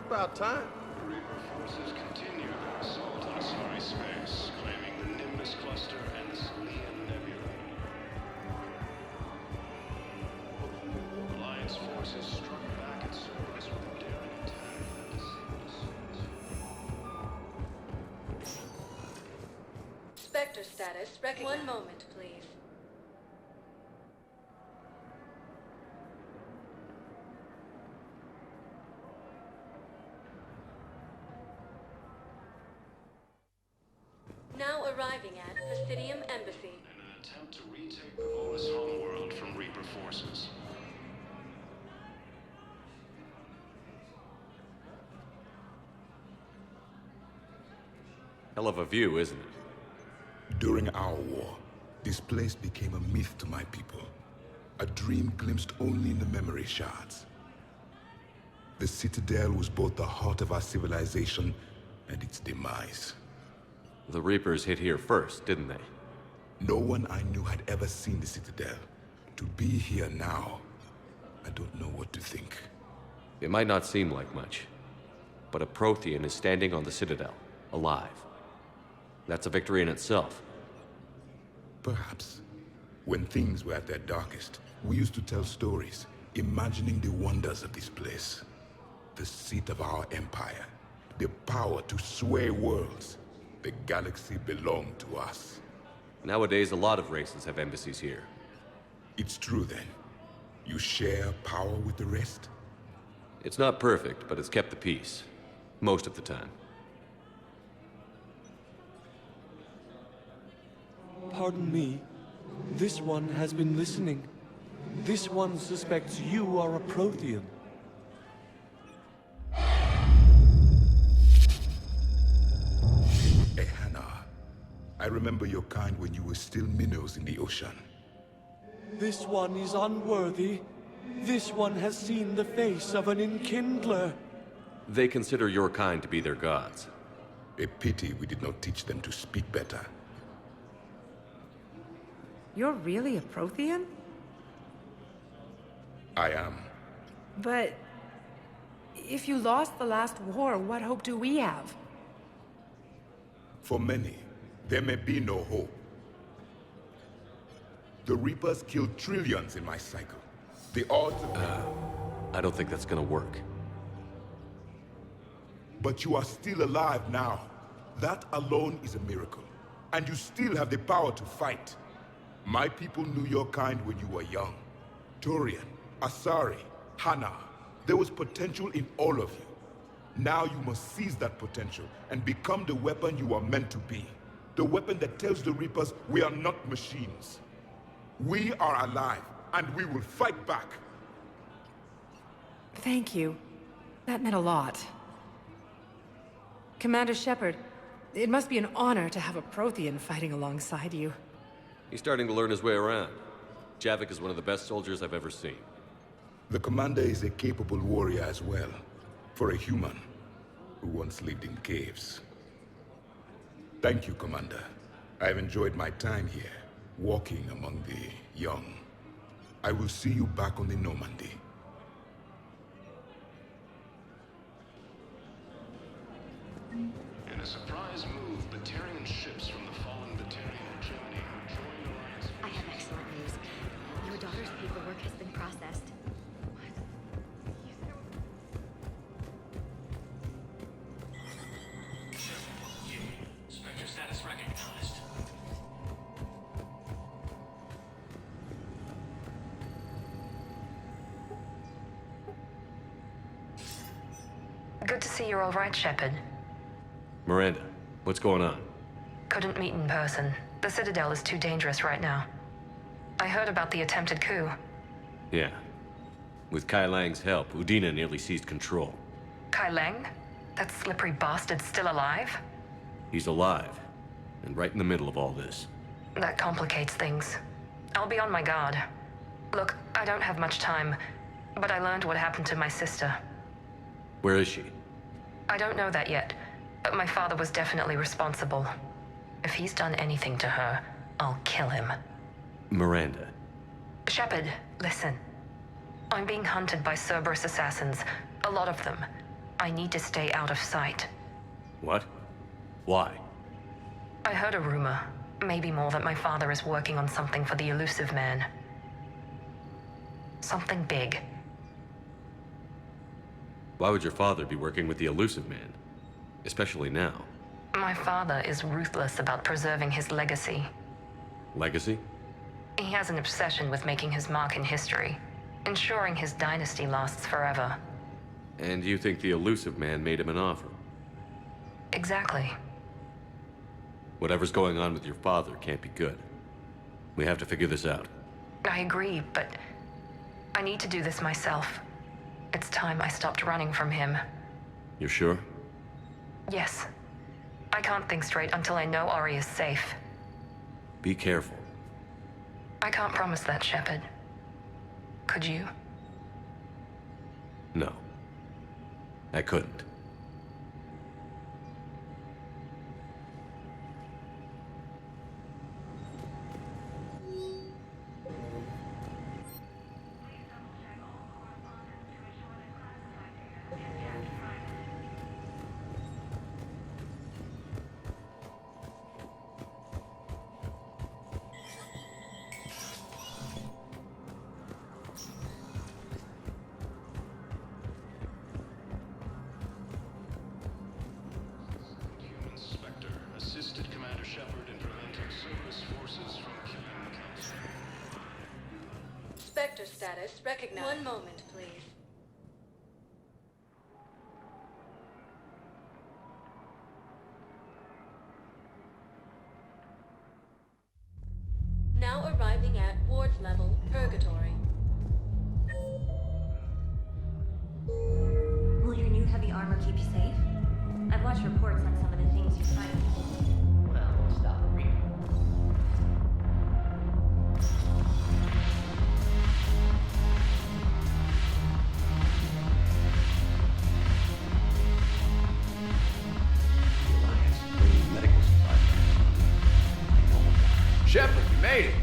About time. Reaper forces continue their assault on Asari space, claiming the Nimbus cluster and the Athena Nebula. Alliance forces struck back at Cerberus with a daring attack that deceived us. Spectre status recognized. One moment, please. Now arriving at Presidium Embassy. In an attempt to retake Valhallan's homeworld from Reaper forces. Hell of a view, isn't it? During our war, this place became a myth to my people. A dream glimpsed only in the memory shards. The Citadel was both the heart of our civilization and its demise. The Reapers hit here first, didn't they? No one I knew had ever seen the Citadel. To be here now, I don't know what to think. It might not seem like much, but a Prothean is standing on the Citadel, alive. That's a victory in itself. Perhaps. When things were at their darkest, we used to tell stories, imagining the wonders of this place. The seat of our empire, the power to sway worlds. The galaxy belonged to us. Nowadays, a lot of races have embassies here. It's true then. You share power with the rest? It's not perfect, but it's kept the peace. Most of the time. Pardon me. This one has been listening. This one suspects you are a Prothean. Athena, I remember your kind when you were still minnows in the ocean. This one is unworthy. This one has seen the face of an enkindler. They consider your kind to be their gods. A pity we did not teach them to speak better. You're really a Prothean? I am. But if you lost the last war, what hope do we have? For many, there may be no hope. The Reapers killed trillions in my cycle. The odds of... I don't think that's gonna work. But you are still alive now. That alone is a miracle. And you still have the power to fight. My people knew your kind when you were young. Turian, Asari, Hana. There was potential in all of you. Now you must seize that potential and become the weapon you are meant to be. The weapon that tells the Reapers we are not machines. We are alive, and we will fight back. Thank you. That meant a lot. Commander Shepard, it must be an honor to have a Prothean fighting alongside you. He's starting to learn his way around. Javik is one of the best soldiers I've ever seen. The commander is a capable warrior as well, for a human who once lived in caves. Thank you, Commander. I've enjoyed my time here, walking among the young. I will see you back on the Normandy. In a surprise move, Batarian ships from the fallen Batarian hegemony have joined alliance. I have excellent news. Your daughter's paperwork has been processed. Spectre status recognized. Good to see you're all right, Shepard. Miranda, what's going on? Couldn't meet in person. The Citadel is too dangerous right now. I heard about the attempted coup. Yeah. With Kai Lang's help, Udina nearly seized control. Kai Lang? That slippery bastard's still alive? He's alive, and right in the middle of all this. That complicates things. I'll be on my guard. Look, I don't have much time, but I learned what happened to my sister. Where is she? I don't know that yet, but my father was definitely responsible. If he's done anything to her, I'll kill him. Miranda. Shepard, listen. I'm being hunted by Cerberus assassins. A lot of them. I need to stay out of sight. What? Why? I heard a rumor, maybe more, that my father is working on something for the Elusive Man. Something big. Why would your father be working with the Elusive Man? Especially now. My father is ruthless about preserving his legacy. Legacy? He has an obsession with making his mark in history, ensuring his dynasty lasts forever. And you think the Elusive Man made him an offer? Exactly. Whatever's going on with your father can't be good. We have to figure this out. I agree, but I need to do this myself. It's time I stopped running from him. You're sure? Yes. I can't think straight until I know Ori is safe. Be careful. I can't promise that, Shepard. Could you? No. I couldn't. Spectre assisted Commander Shepard in preventing Cerberus forces from killing the Council. Spectre status recognized. One moment, please. Now arriving at Ward's level, Purgatory. Will your new heavy armor keep you safe? I've watched reports on some of the things you find. Well, stop reading. Shepard, you made it.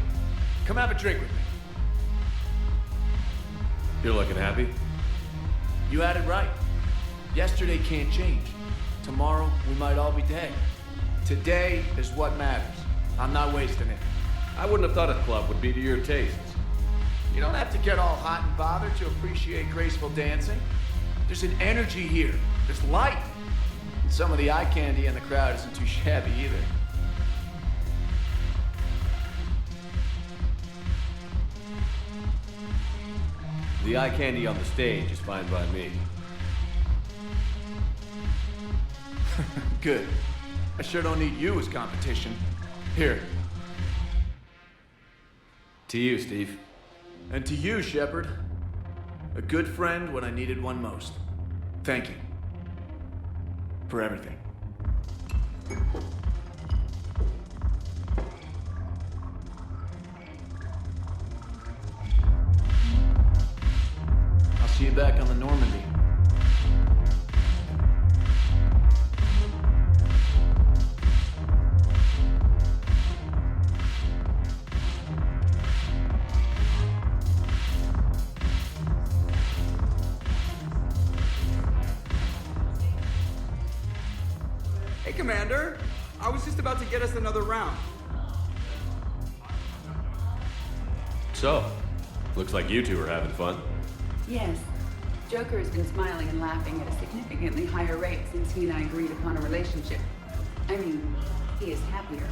Come have a drink with me. You're looking happy? You had it right. Yesterday can't change. Tomorrow, we might all be dead. Today is what matters. I'm not wasting it. I wouldn't have thought a club would be to your tastes. You don't have to get all hot and bothered to appreciate graceful dancing. There's an energy here. There's light. And some of the eye candy in the crowd isn't too shabby either. The eye candy on the stage is fine by me. Good. I sure don't need you as competition. Here. To you, Steve. And to you, Shepard. A good friend when I needed one most. Thank you. For everything. I'll see you back on the Normandy. Hey, Commander. I was just about to get us another round. So, looks like you two are having fun. Yes. Joker has been smiling and laughing at a significantly higher rate since he and I agreed upon a relationship. I mean, he is happier.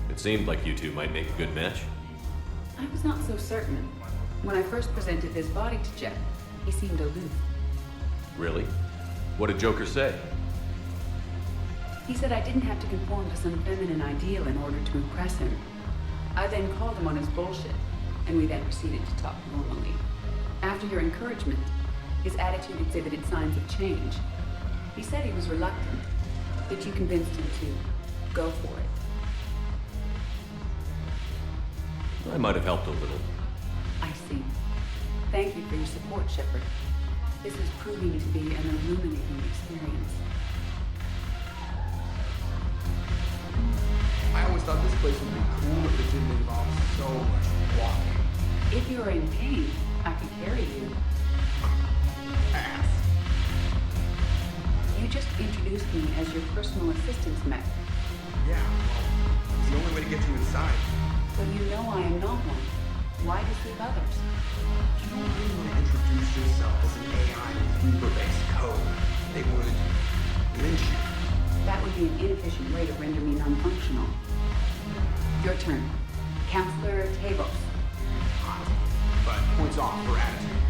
It seemed like you two might make a good match. I was not so certain. When I first presented this body to Jeff, he seemed aloof. Really? What did Joker say? He said I didn't have to conform to some feminine ideal in order to impress him. I then called him on his bullshit, and we then proceeded to talk normally. After your encouragement, his attitude exhibited signs of change. He said he was reluctant, but you convinced him to go for it. I might have helped a little. I see. Thank you for your support, Shepard. This is proving to be an illuminating experience. I always thought this place would be cool if it didn't involve so much walking. If you are in pain, I can carry you. Ass. You just introduced me as your personal assistance mech. Yeah, well, it's the only way to get you inside. So you know I am not one. Why deceive others? You don't really want to introduce yourself as an AI with Reaper-based code. They would lynch you. That would be an inefficient way to render me non-functional. Your turn. Counselor Tavos. Hot. But points off for attitude.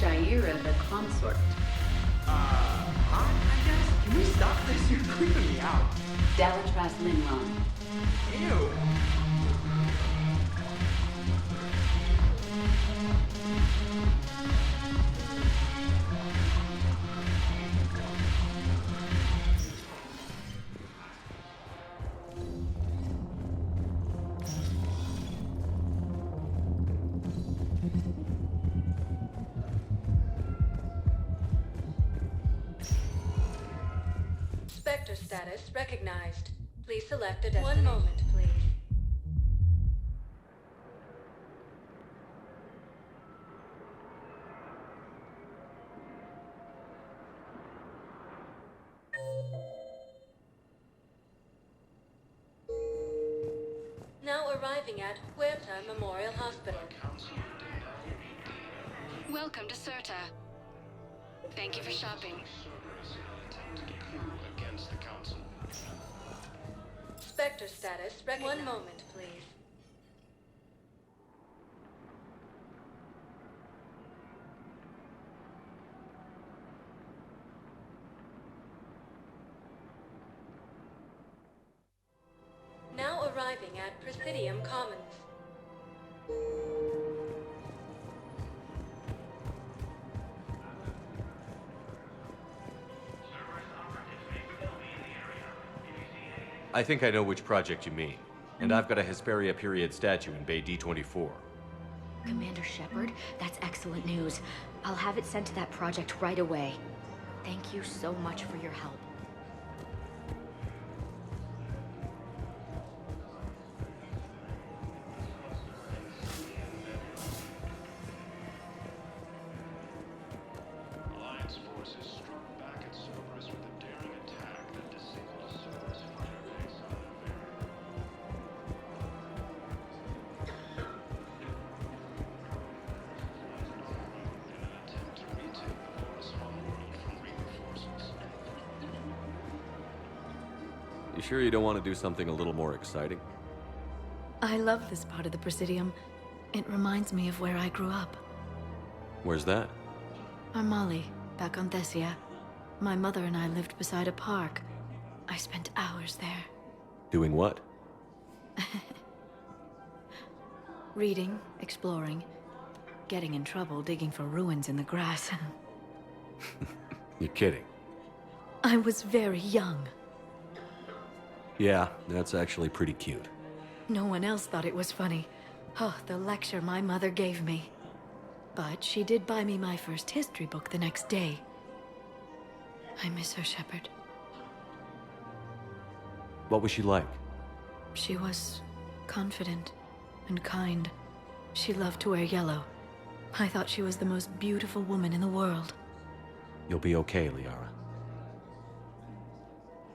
Shaira the consort. Hot, I guess? Can we stop this? You're creeping me out. Dalatras Linron. Ew. status recognized. Please select a destination. 1 moment, please. Now arriving at Huerta Memorial Hospital. Welcome to Certa. Thank you for shopping. Against the council. Spectre status recognized. 1 moment, please. Now arriving at Presidium Commons. I think I know which project you mean. And I've got a Hesperia period statue in Bay D24. Commander Shepard, that's excellent news. I'll have it sent to that project right away. Thank you so much for your help. Alliance forces struck back at Cerberus with a daring attack that disabled a Cerberus fighter base on in an attempt to retake the Boris-Home world from Reaper forces. You sure you don't want to do something a little more exciting? I love this part of the Presidium. It reminds me of where I grew up. Where's that? Armali, back on Thessia. My mother and I lived beside a park. I spent hours there. Doing what? Reading, exploring, getting in trouble digging for ruins in the grass. You're kidding. I was very young. Yeah, that's actually pretty cute. No one else thought it was funny. Oh, the lecture my mother gave me. But she did buy me my first history book the next day. I miss her, Shepard. What was she like? She was confident and kind. She loved to wear yellow. I thought she was the most beautiful woman in the world. You'll be okay, Liara.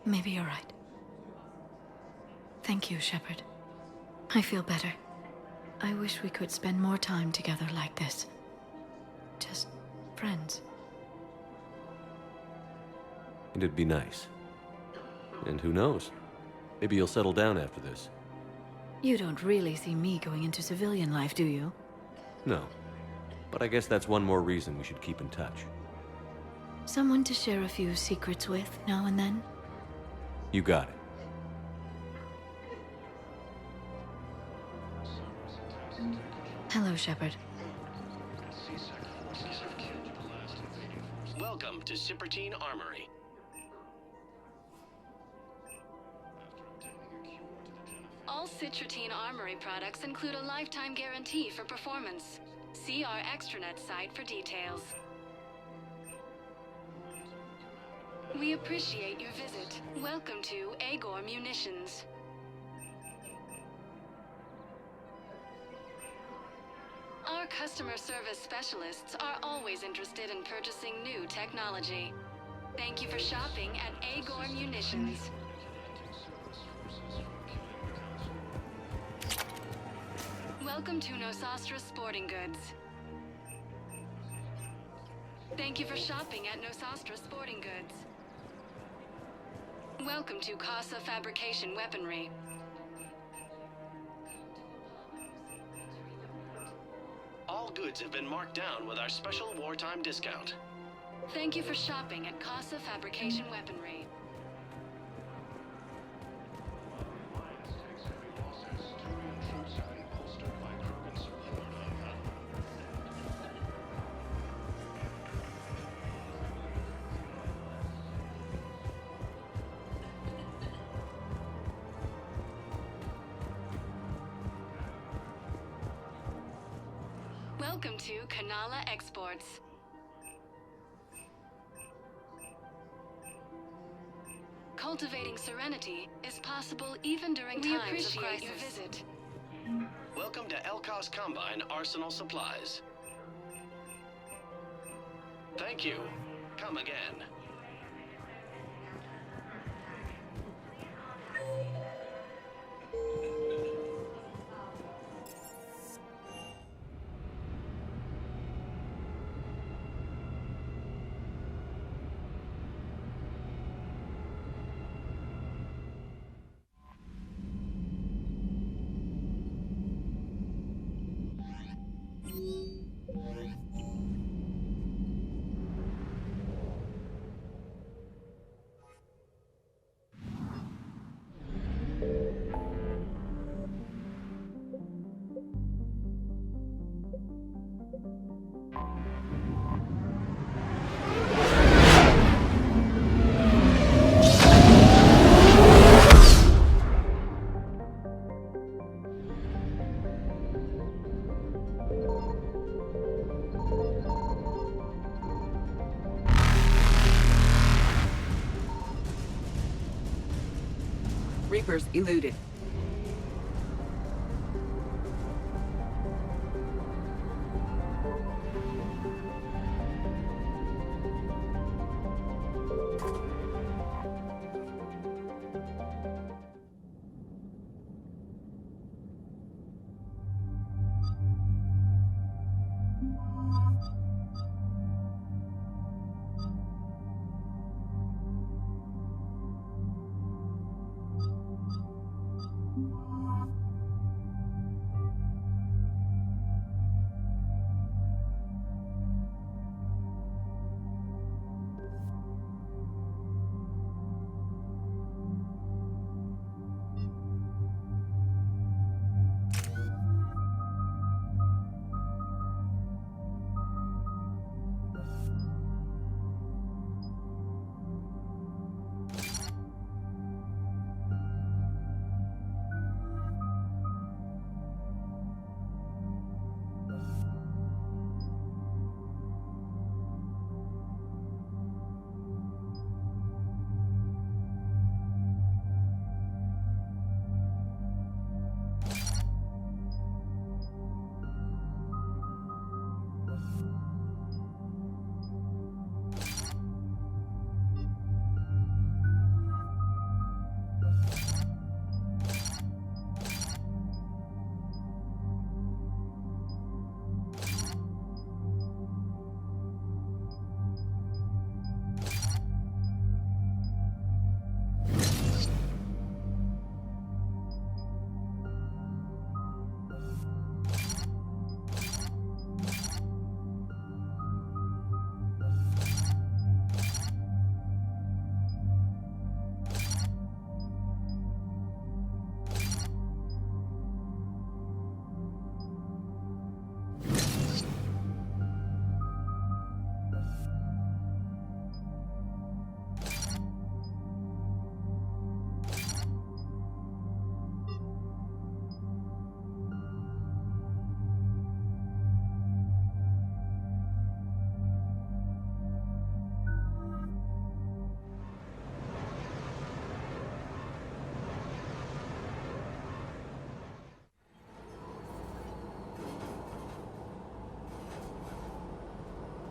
Maybe you're right. Thank you, Shepard. I feel better. I wish we could spend more time together like this. Just friends. It'd be nice. And who knows? Maybe you'll settle down after this. You don't really see me going into civilian life, do you? No. But I guess that's one more reason we should keep in touch. Someone to share a few secrets with now and then? You got it. Hello, Shepard. Welcome to Cipertine Armory. All Citrotine Armory products include a lifetime guarantee for performance. See our extranet site for details. We appreciate your visit. Welcome to Agor Munitions. Our customer service specialists are always interested in purchasing new technology. Thank you for shopping at Agor Munitions. Welcome to Nosastra Sporting Goods. Thank you for shopping at Nosastra Sporting Goods. Welcome to Casa Fabrication Weaponry. All goods have been marked down with our special wartime discount. Thank you for shopping at Casa Fabrication Weaponry. Welcome to Kanala Exports. Cultivating serenity is possible even during times of crisis. We appreciate your visit. Welcome to Elkos Combine Arsenal Supplies. Thank you. Come again. Reapers eluded.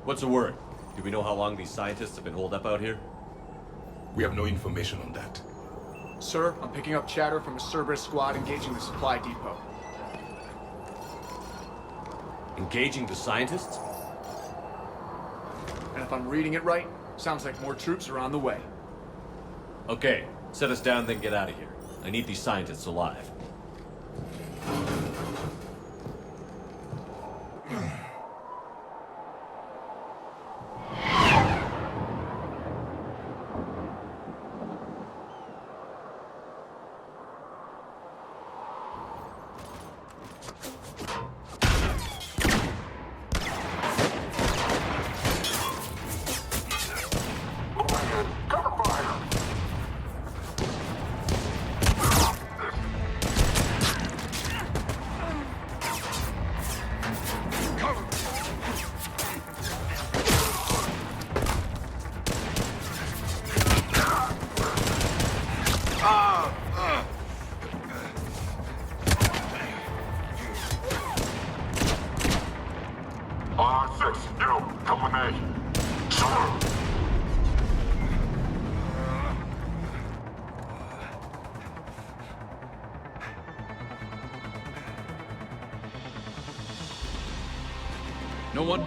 What's the word? Do we know how long these scientists have been holed up out here? We have no information on that. Sir, I'm picking up chatter from a Cerberus squad engaging the supply depot. Engaging the scientists? And if I'm reading it right, sounds like more troops are on the way. Okay, set us down, then get out of here. I need these scientists alive. okay? Sure. No one?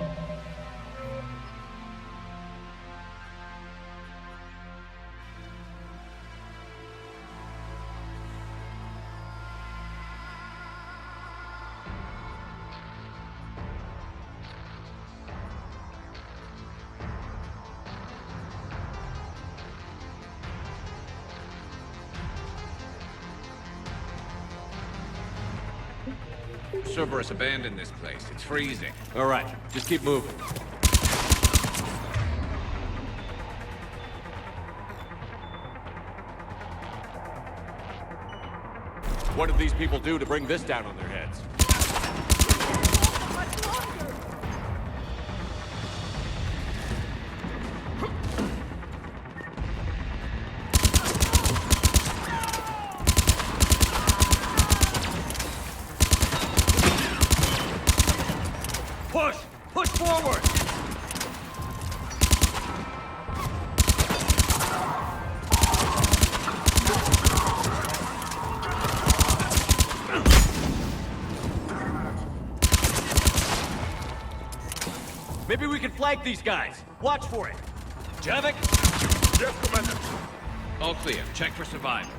Cerberus abandoned this place. It's freezing. All right, just keep moving. What did these people do to bring this down on their heads? Push! Push forward! Maybe we can flank these guys. Watch for it. Javik? Yes, Commander. All clear. Check for survivors.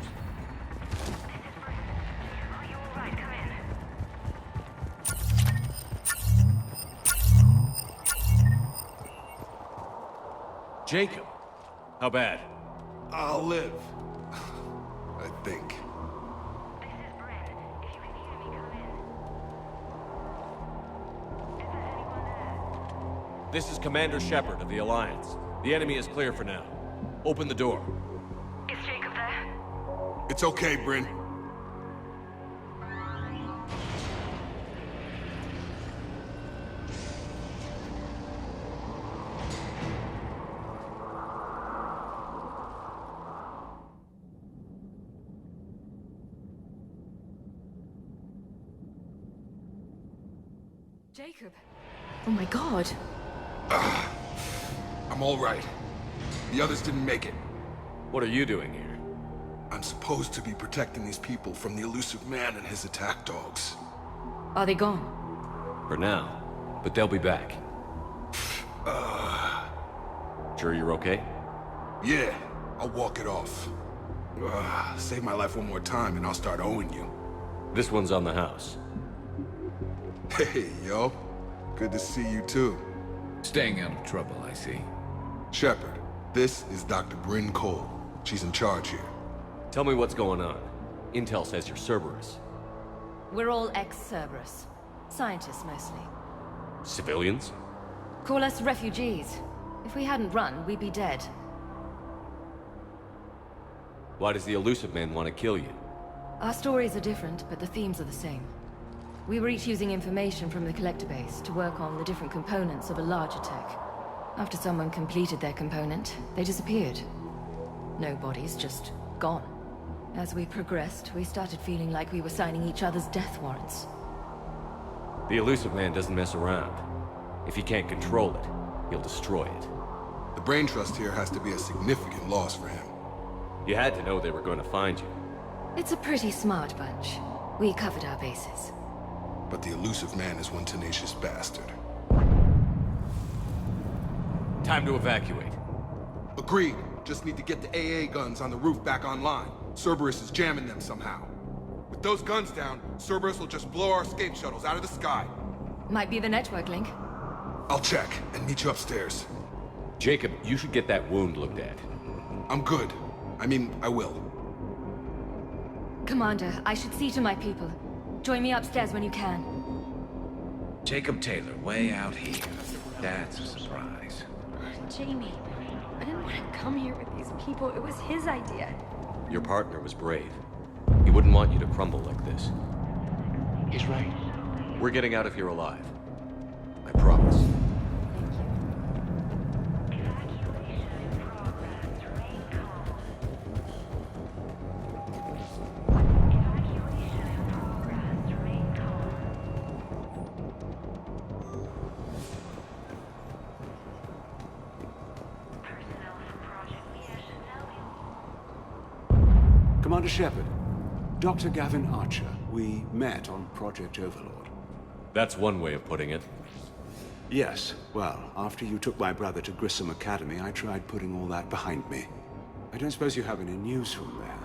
Jacob. How bad? I'll live. I think. This is Commander Shepard of the Alliance. The enemy is clear for now. Open the door. Is Jacob there? It's okay, Bryn. Jacob. Oh my god. I'm all right. The others didn't make it. What are you doing here? I'm supposed to be protecting these people from the elusive man and his attack dogs. Are they gone? For now. But they'll be back. Sure you're okay? Yeah, I'll walk it off. Save my life one more time and I'll start owing you. This one's on the house. Hey, yo. Good to see you too. Staying out of trouble, I see. Shepard, this is Dr. Bryn Cole. She's in charge here. Tell me what's going on. Intel says you're Cerberus. We're all ex-Cerberus. Scientists, mostly. Civilians? Call us refugees. If we hadn't run, we'd be dead. Why does the elusive man want to kill you? Our stories are different, but the themes are the same. We were each using information from the collector base to work on the different components of a larger tech. After someone completed their component, they disappeared. No bodies, just gone. As we progressed, we started feeling like we were signing each other's death warrants. The elusive man doesn't mess around. If he can't control it, he'll destroy it. The brain trust here has to be a significant loss for him. You had to know they were going to find you. It's a pretty smart bunch. We covered our bases. But the elusive man is one tenacious bastard. Time to evacuate. Agreed. Just need to get the AA guns on the roof back online. Cerberus is jamming them somehow. With those guns down, Cerberus will just blow our escape shuttles out of the sky. Might be the network link. I'll check and meet you upstairs. Jacob, you should get that wound looked at. I'm good. I mean, I will. Commander, I should see to my people. Join me upstairs when you can. Jacob Taylor, way out here. That's a surprise. Jamie, I didn't want to come here with these people. It was his idea. Your partner was brave. He wouldn't want you to crumble like this. He's right. We're getting out of here alive. I promise. Commander Shepard, Dr. Gavin Archer. We met on Project Overlord. That's one way of putting it. Yes, well, after you took my brother to Grissom Academy, I tried putting all that behind me. I don't suppose you have any news from there.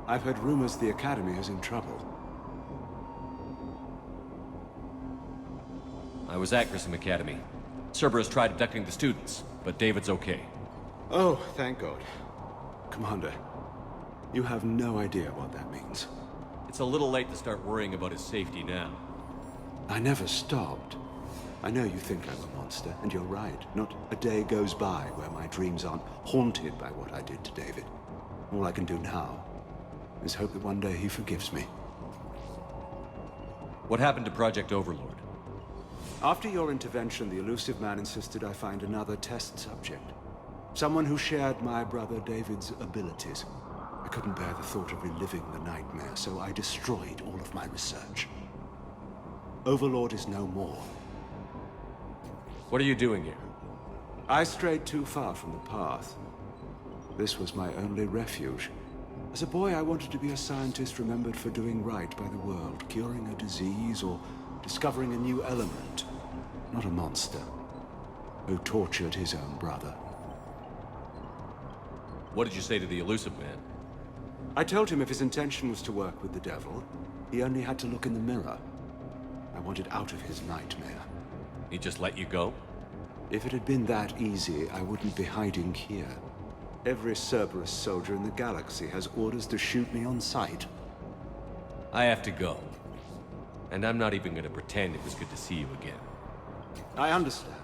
I've heard rumors the Academy is in trouble. I was at Grissom Academy. Cerberus tried abducting the students, but David's okay. Oh, thank God. Commander, you have no idea what that means. It's a little late to start worrying about his safety now. I never stopped. I know you think I'm a monster, and you're right. Not a day goes by where my dreams aren't haunted by what I did to David. All I can do now is hope that one day he forgives me. What happened to Project Overlord? After your intervention, the elusive man insisted I find another test subject. Someone who shared my brother David's abilities. I couldn't bear the thought of reliving the nightmare, so I destroyed all of my research. Overlord is no more. What are you doing here? I strayed too far from the path. This was my only refuge. As a boy, I wanted to be a scientist remembered for doing right by the world, curing a disease or discovering a new element. Not a monster who tortured his own brother. What did you say to the elusive man? I told him if his intention was to work with the devil, he only had to look in the mirror. I wanted out of his nightmare. He just let you go? If it had been that easy, I wouldn't be hiding here. Every Cerberus soldier in the galaxy has orders to shoot me on sight. I have to go. And I'm not even going to pretend it was good to see you again. I understand.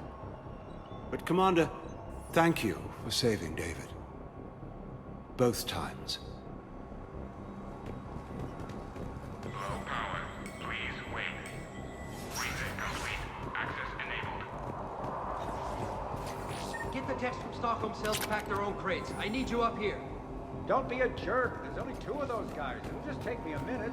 But Commander, thank you for saving David. Both times. Low power. Please wait. Reset complete. Access enabled. Get the text from Stockholm cells to pack their own crates. I need you up here. Don't be a jerk. There's only 2 of those guys. It'll just take me a minute.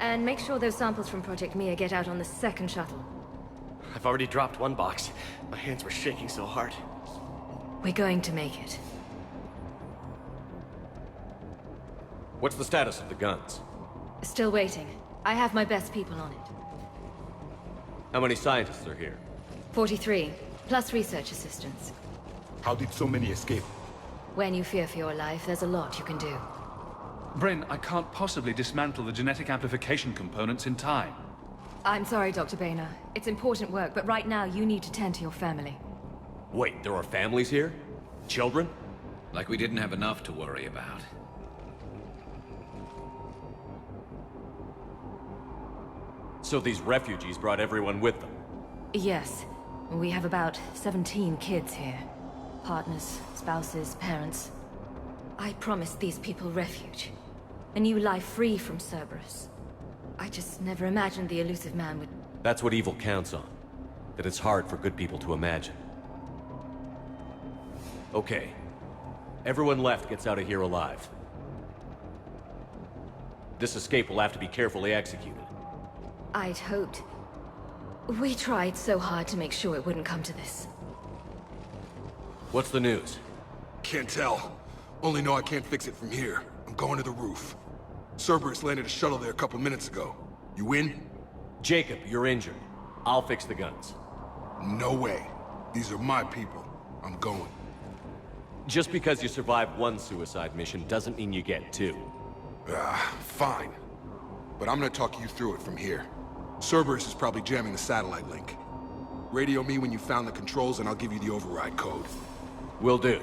And make sure those samples from Project Mia get out on the second shuttle. I've already dropped one box. My hands were shaking so hard. We're going to make it. What's the status of the guns? Still waiting. I have my best people on it. How many scientists are here? 43, plus research assistants. How did so many escape? When you fear for your life, there's a lot you can do. Bryn, I can't possibly dismantle the genetic amplification components in time. I'm sorry, Dr. Boehner. It's important work, but right now you need to tend to your family. Wait, there are families here? Children? Like we didn't have enough to worry about. So these refugees brought everyone with them? Yes. We have about 17 kids here. Partners, spouses, parents. I promised these people refuge. A new life free from Cerberus. I just never imagined the elusive man would... That's what evil counts on. That it's hard for good people to imagine. Okay. Everyone left gets out of here alive. This escape will have to be carefully executed. I'd hoped. We tried so hard to make sure it wouldn't come to this. What's the news? Can't tell. Only know I can't fix it from here. I'm going to the roof. Cerberus landed a shuttle there a couple minutes ago. You in? Jacob, you're injured. I'll fix the guns. No way. These are my people. I'm going. Just because you survived one suicide mission doesn't mean you get 2. Fine. But I'm gonna talk you through it from here. Cerberus is probably jamming the satellite link. Radio me when you found the controls and I'll give you the override code. Will do.